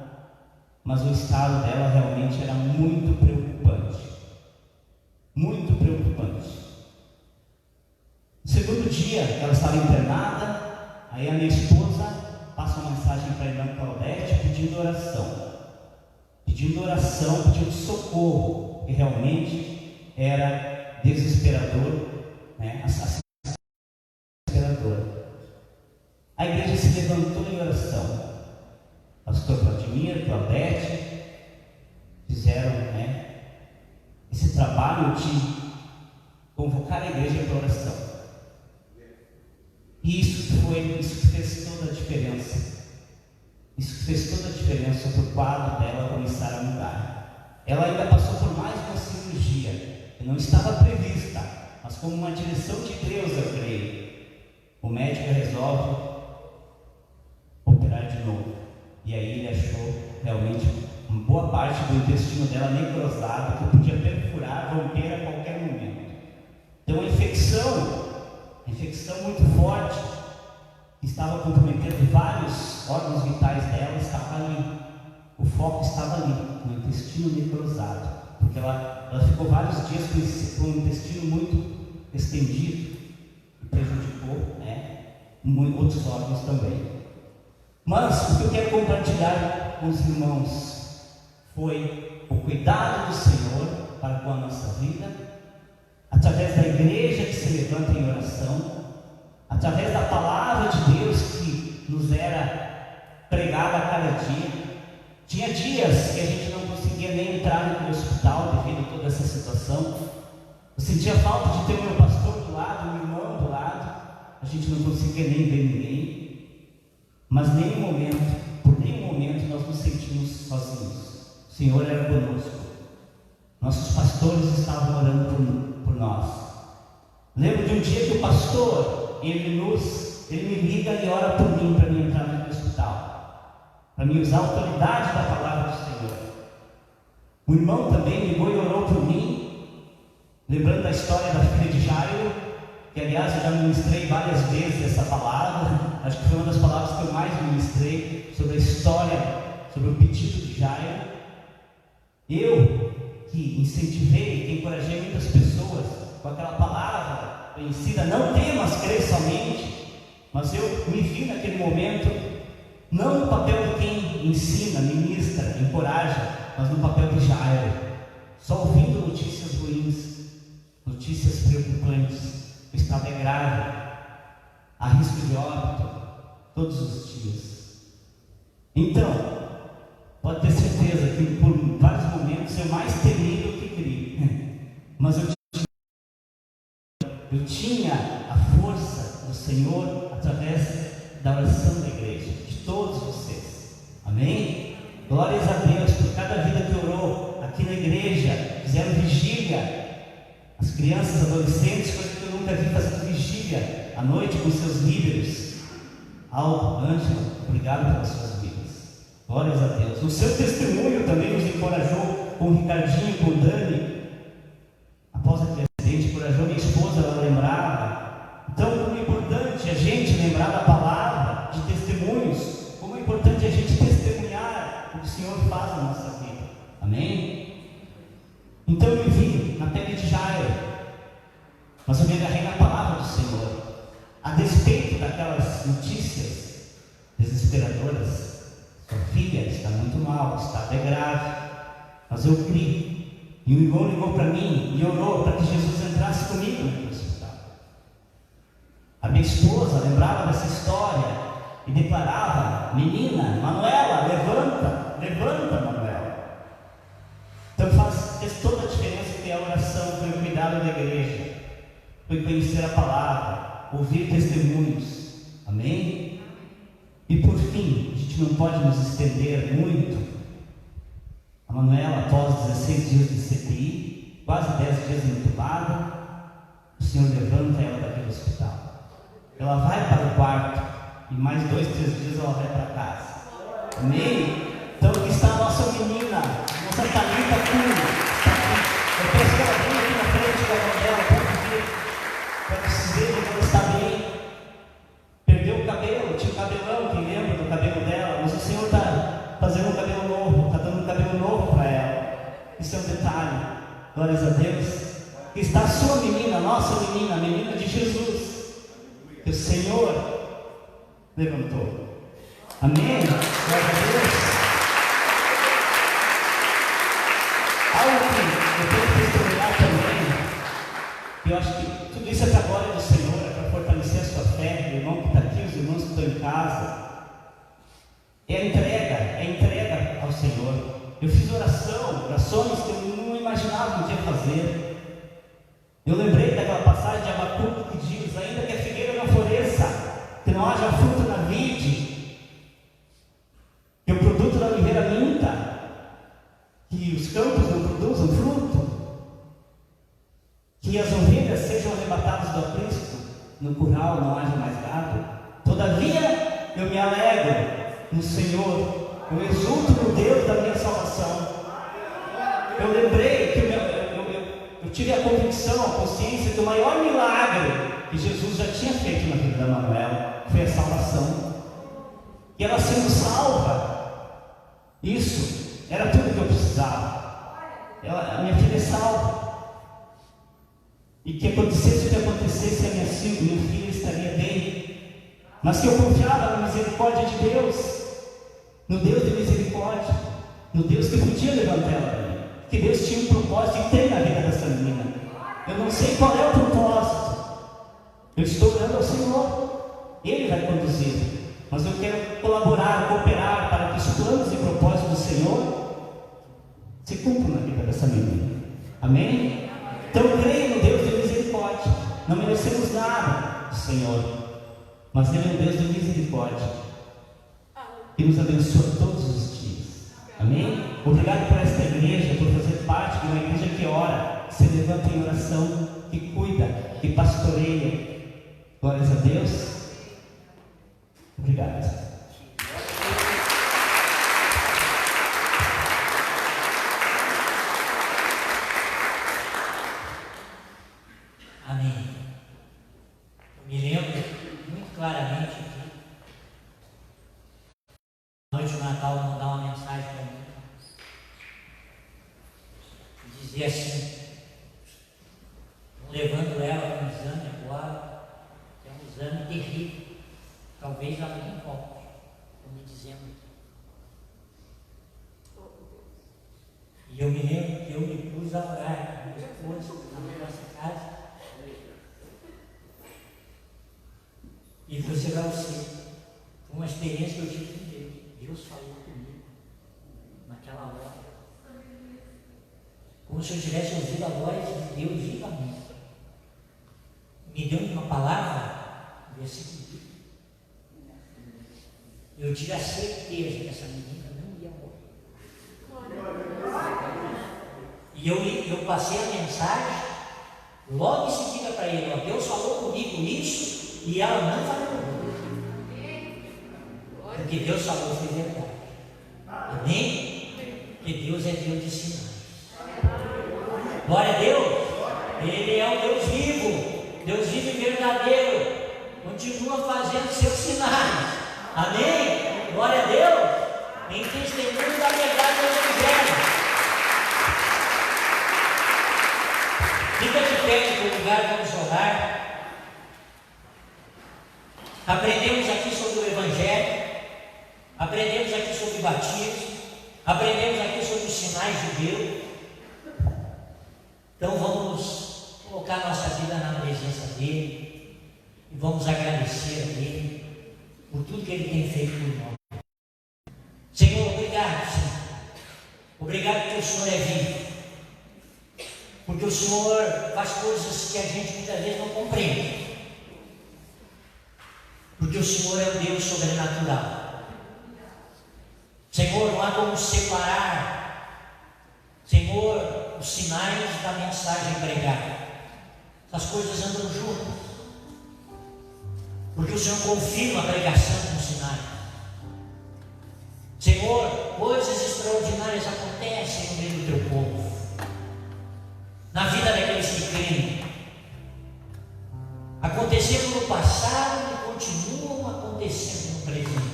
mas o estado dela realmente era muito preocupante. Muito preocupante. No segundo dia que ela estava internada, aí a minha esposa passa uma mensagem para a irmã Claudete pedindo oração, pedindo socorro, que realmente era desesperador, né? Desesperador. A igreja se levantou em oração. Pastor Vladimir, Claudete fizeram, né, esse trabalho de convocar a igreja para oração. E isso fez toda a diferença. Isso fez toda a diferença para o quadro dela começar a mudar. Ela ainda passou por mais uma cirurgia, que não estava prevista, mas como uma direção de Deus, eu creio. O médico resolve operar de novo. E aí ele achou realmente uma boa parte do intestino dela necrosado, que podia perfurar, romper a qualquer momento. Então a infecção muito forte, que estava comprometendo vários órgãos vitais dela, estava ali. O foco estava ali, no intestino necrosado, porque ela ficou vários dias com o intestino muito estendido e prejudicou, né, outros órgãos também. Mas o que eu quero compartilhar com os irmãos foi o cuidado do Senhor para com a nossa vida, através da igreja que se levanta em oração, através da palavra de Deus que nos era pregada a cada dia. Tinha dias que a gente não conseguia nem entrar no hospital devido a toda essa situação. Eu sentia falta de ter o meu pastor do lado, o meu irmão do lado. A gente não conseguia nem ver ninguém. Mas por nenhum momento nós nos sentimos sozinhos. O Senhor era conosco. Nossos pastores estavam orando por nós. Lembro de um dia que o pastor, ele me liga e ora por mim para mim entrar no hospital, para mim usar a autoridade da palavra do Senhor. O irmão também ligou e orou por mim, lembrando da história da filha de Jairo, que aliás eu já ministrei várias vezes essa palavra. Acho que foi uma das palavras que eu mais ministrei sobre a história, sobre o pedido de Jairo. Eu que incentivei, que encorajei muitas pessoas com aquela palavra conhecida, não temas, crê somente. Mas eu me vi naquele momento, não no papel de quem ensina, ministra, encoraja, mas no papel de Jairo, só ouvindo notícias ruins, notícias preocupantes. O estado é grave, há risco de óbito todos os dias. Então, pode ter certeza que por vários momentos eu mais temi do que criei, mas eu tinha a força do Senhor através da oração da igreja, de todos vocês. Amém? Glórias a Deus por cada vida que orou aqui na igreja, fizeram vigília. As crianças, adolescentes, coisa que eu nunca vi fazendo vigília à noite com seus líderes. Aldo, Ângela, obrigado pelas suas vidas. Glórias a Deus. O seu testemunho também nos encorajou, com o Ricardinho, com o Dani. Após aquele acidente, encorajou minha esposa, ela lembrava. Então, como é importante a gente lembrar da palavra, de testemunhos, como é importante a gente testemunhar o que o Senhor faz na nossa vida. Amém? Então eu me vi na pele de Jairo, mas eu me agarrei na palavra do Senhor. A despeito daquelas notícias desesperadoras, sua filha está muito mal, o estado é grave, mas eu criei. E o irmão ligou para mim e orou para que Jesus entrasse comigo no hospital. A minha esposa lembrava dessa história e declarava: menina, Manuela, levanta, levanta, Manuela. Então fez toda a diferença que a oração foi o cuidado da igreja, foi conhecer a palavra, ouvir testemunhos. Amém? E por fim, a gente não pode nos estender muito. A Manuela, após 16 dias de CTI, quase 10 dias entubada, o Senhor levanta ela daquele hospital. Ela vai para o quarto e mais 2, 3 dias ela vai para casa. Amém? Então aqui está a nossa menina, a nossa Thalita Cunha. Eu peço que ela venha aqui na frente da mão dela, para que veja que ela está bem. Perdeu o cabelo, tinha o cabelão, quem lembra do cabelo dela, mas o Senhor está fazendo um cabelo novo, está dando um cabelo novo para ela. Isso é um detalhe. Glórias a Deus. Aqui está a sua menina, a nossa menina, a menina de Jesus, que o Senhor levantou. Amém? Glória a Deus. Algo que eu tenho que testemunhar também, que eu acho que tudo isso é para a glória do Senhor, é para fortalecer a sua fé, o irmão que está aqui, os irmãos que estão em casa. É a entrega ao Senhor. Eu fiz orações que eu não imaginava que ia fazer. Eu lembrei daquela passagem de Abacuque que diz: ainda que a figueira não floresça, que não haja fruto na vide, que o produto da oliveira minta, que os campos não produzam fruto, que as ovelhas sejam arrebatadas do aprisco, no curral não haja mais gado. Todavia eu me alegro no Senhor, eu exulto no Deus da minha salvação. Eu lembrei que eu tive a convicção, a consciência que o maior milagre que Jesus já tinha feito na vida da Manuela foi a salvação. E ela sendo salva, isso era tudo que eu precisava. A minha filha é salva. E que acontecesse o que acontecesse, a minha filha estaria bem. Mas que eu confiava na misericórdia de Deus, no Deus de misericórdia, no Deus que podia levantar ela bem. que Deus tinha um propósito e tem na vida dessa menina. Eu não sei qual é o propósito. Eu estou orando ao Senhor, Ele vai conduzir, mas eu quero colaborar, cooperar para que os planos e propósitos do Senhor se cumpram na vida dessa menina. Amém? Então eu creio no Deus de misericórdia. Não merecemos nada do Senhor, mas Ele é um Deus de misericórdia que nos abençoa todos os dias. Amém? Obrigado por esta igreja, por fazer parte de uma igreja que ora, se levanta em oração, que cuida, que pastoreia. Glórias a Deus. Obrigado. Amém. Eu me lembro muito claramente que na noite do Natal mandar uma mensagem para mim e dizia assim: estão levando ela para um exame agora, que é um exame terrível, talvez ela nem volte. Estão me dizendo. E eu me lembro que eu me pus a orar com minha esposa na nossa casa. E você vai ser uma experiência que eu tive com Deus. Deus falou comigo naquela hora, como se eu tivesse ouvido a voz de Deus vivamente. Me deu uma palavra, versículo 2. Eu tive a certeza que essa menina não ia morrer. E eu passei a mensagem logo em seguida para ele: ó, Deus falou comigo isso. E ela não falou. Porque Deus falou foi verdade. Amém? Porque Deus é Deus de sinais. Glória a Deus. Ele é o Deus vivo. Deus vivo e verdadeiro. Continua fazendo seus sinais. Amém? Glória a Deus. Em testemunho da verdade do Evangelho. Fica de pé no lugar, vamos orar. Aprendemos aqui sobre o Evangelho, aprendemos aqui sobre o batismo, aprendemos aqui sobre os sinais de Deus. Então vamos colocar nossa vida na presença dEle e vamos agradecer a Ele por tudo que Ele tem feito por nós. Senhor, obrigado, Senhor. Obrigado porque o Senhor é vivo, porque o Senhor faz coisas que a gente muitas vezes não compreende. Porque o Senhor é um Deus sobrenatural. Senhor, não há como separar, Senhor, os sinais da mensagem pregada. Essas coisas andam juntas. Porque o Senhor confirma a pregação com sinais. Senhor, coisas extraordinárias acontecem no meio do teu povo, na vida daqueles que creem. Aconteceram no passado e continuam acontecendo no presente.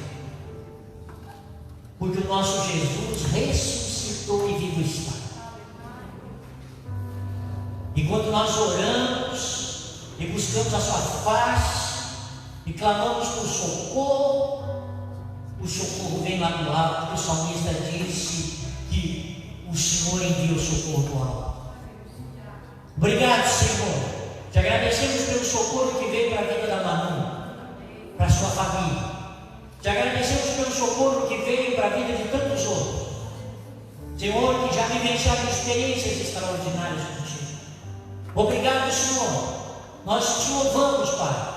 Porque o nosso Jesus ressuscitou e vivo está. E quando nós oramos e buscamos a sua face e clamamos por socorro, o socorro vem lá do alto, porque o salmista disse que o Senhor envia o socorro do alto. Obrigado, Senhor. Te agradecemos pelo socorro que veio para a vida da Manu, para a sua família. Te agradecemos pelo socorro que veio para a vida de tantos outros, Senhor, que já vivenciaram experiências extraordinárias contigo. Obrigado, Senhor. Nós te louvamos, Pai.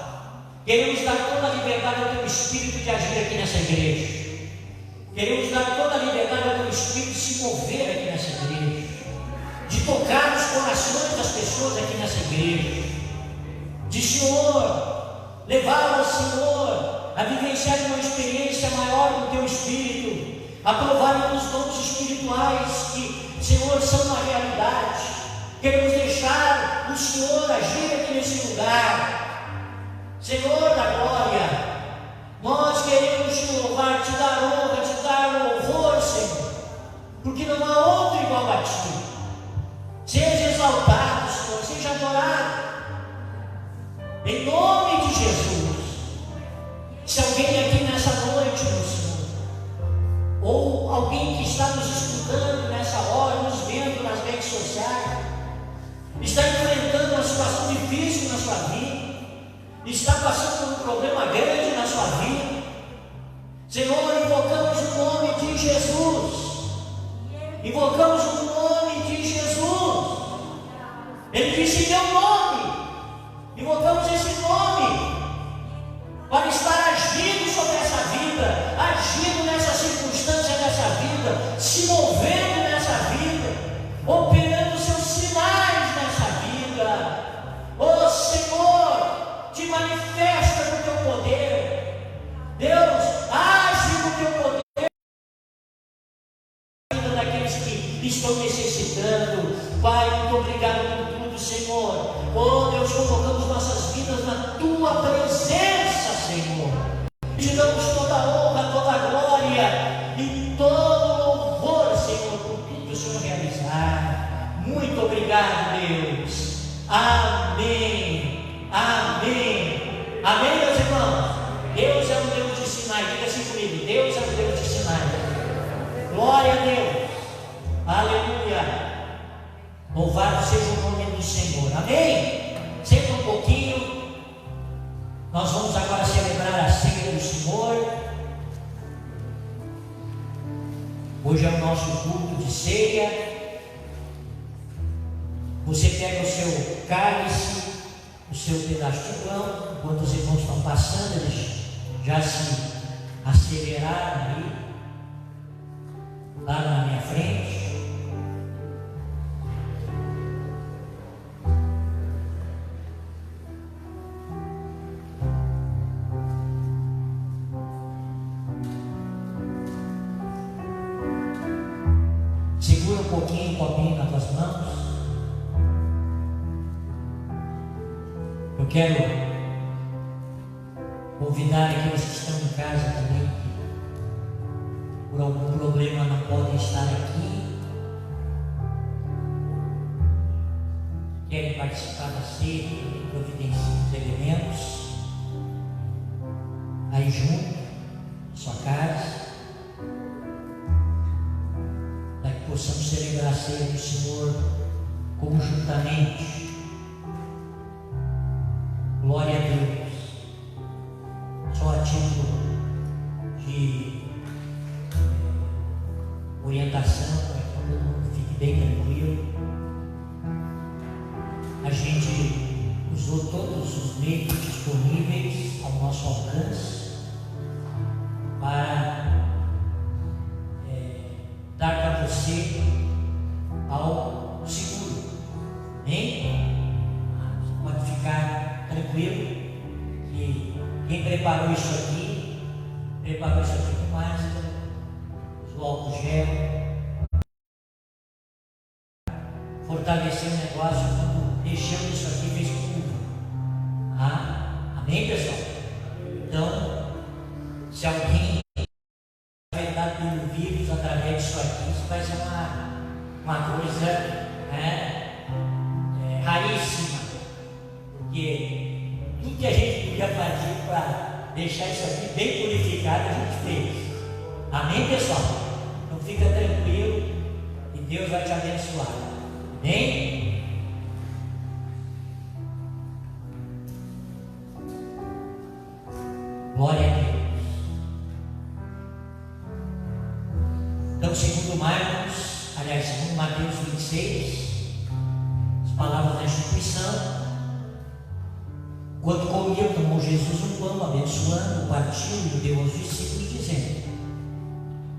Queremos dar toda a liberdade ao teu Espírito de agir aqui nessa igreja. Queremos dar toda a liberdade ao teu Espírito de se mover aqui nessa igreja, de tocar os corações das pessoas aqui nessa igreja, de, Senhor, levar ao Senhor a vivenciar uma experiência maior do teu Espírito, a provar os dons espirituais que, Senhor, são uma realidade. Queremos deixar o Senhor agir aqui nesse lugar. Senhor da glória, nós queremos te louvar, te dar honra, te dar louvor, Senhor, porque não há outro igual a ti. Seja exaltado, Senhor, seja adorado, em nome de Jesus. Se alguém aqui nessa noite, meu Senhor, ou alguém que está nos escutando nessa hora, nos vendo nas está passando por um problema grande na sua vida, Senhor, invocamos o nome de Jesus. Invocamos o nome de Jesus. Ele disse meu nome. Invocamos esse nome para estar agindo sobre essa vida, agindo nessa circunstância dessa vida, se movendo nessa vida, operando seus sinais nessa vida. Oh Senhor, te manifesta com o teu poder. Deus, age com o teu poder na vida daqueles que estão necessitando. Pai, muito obrigado por tudo, Senhor. Oh Deus, colocamos nossas vidas na tua presença, Senhor. Te damos toda a honra, toda a glória e todo o louvor, Senhor, por tudo que o Senhor realizar. Muito obrigado, Deus. Amém. Amém. Amém, meus irmãos. Deus é um Deus de sinais. Diga assim comigo: Deus é um Deus de sinais. Glória a Deus. Aleluia. Louvado seja o nome do Senhor. Amém? Senta um pouquinho. Nós vamos agora celebrar a ceia do Senhor. Hoje é o nosso culto de ceia. Você pega o seu cálice, o seu pedaço de pão. Enquanto os irmãos estão passando, eles já se aceleraram aí, lá na minha frente. Segura um pouquinho o copinho nas tuas mãos. Eu quero convidar aqueles que estão em casa também, que por algum problema não podem estar aqui, querem participar da ceia, também providenciem os elementos aí junto, na sua casa. Possamos celebrar a ceia do Senhor conjuntamente. Glória a Deus. Só a título de orientação, para que todo mundo fique bem tranquilo. A gente usou todos os meios disponíveis ao nosso alcance para dar para você ao seguro. Amém? Você pode ficar tranquilo que quem preparou isso aqui com máscara, o álcool gel, fortaleceu o negócio quando mexeu isso aqui, fez curva. Amém, pessoal? Então, se alguém afetado pelo vírus através disso aqui, isso vai ser uma coisa raríssima, porque tudo que a gente podia fazer para deixar isso aqui bem purificado, a gente fez. Amém, pessoal? Então fica tranquilo e Deus vai te abençoar. Amém? Glória a Deus. Então, segundo Mateus 26, as palavras da instituição: quando comia, tomou Jesus um pão, abençoando, partiu e o deu aos discípulos, dizendo: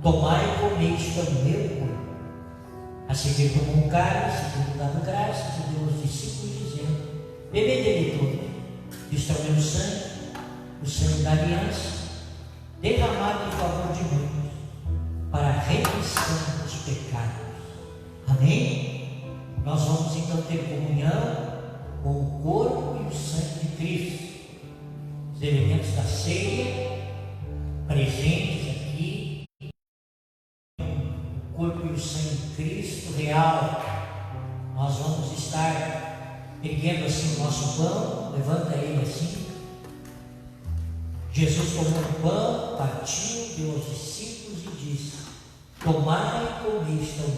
tomai e comei, isto é o meu corpo. A seguir tomou um cálice, tendo dado graças, e deu aos discípulos, dizendo: bebei dele todo, isto é o meu sangue, o sangue da aliança, derramado em favor de muitos, para a remissão dos pecados. Amém? Nós vamos então ter comunhão com o corpo e o sangue de Cristo. Os elementos da ceia presentes aqui, o corpo e o sangue de Cristo real. Nós vamos estar erguendo assim o nosso pão. Levanta ele assim. Jesus tomou o pão, partiu, deu aos discípulos e disse: tomai e comei, isto é o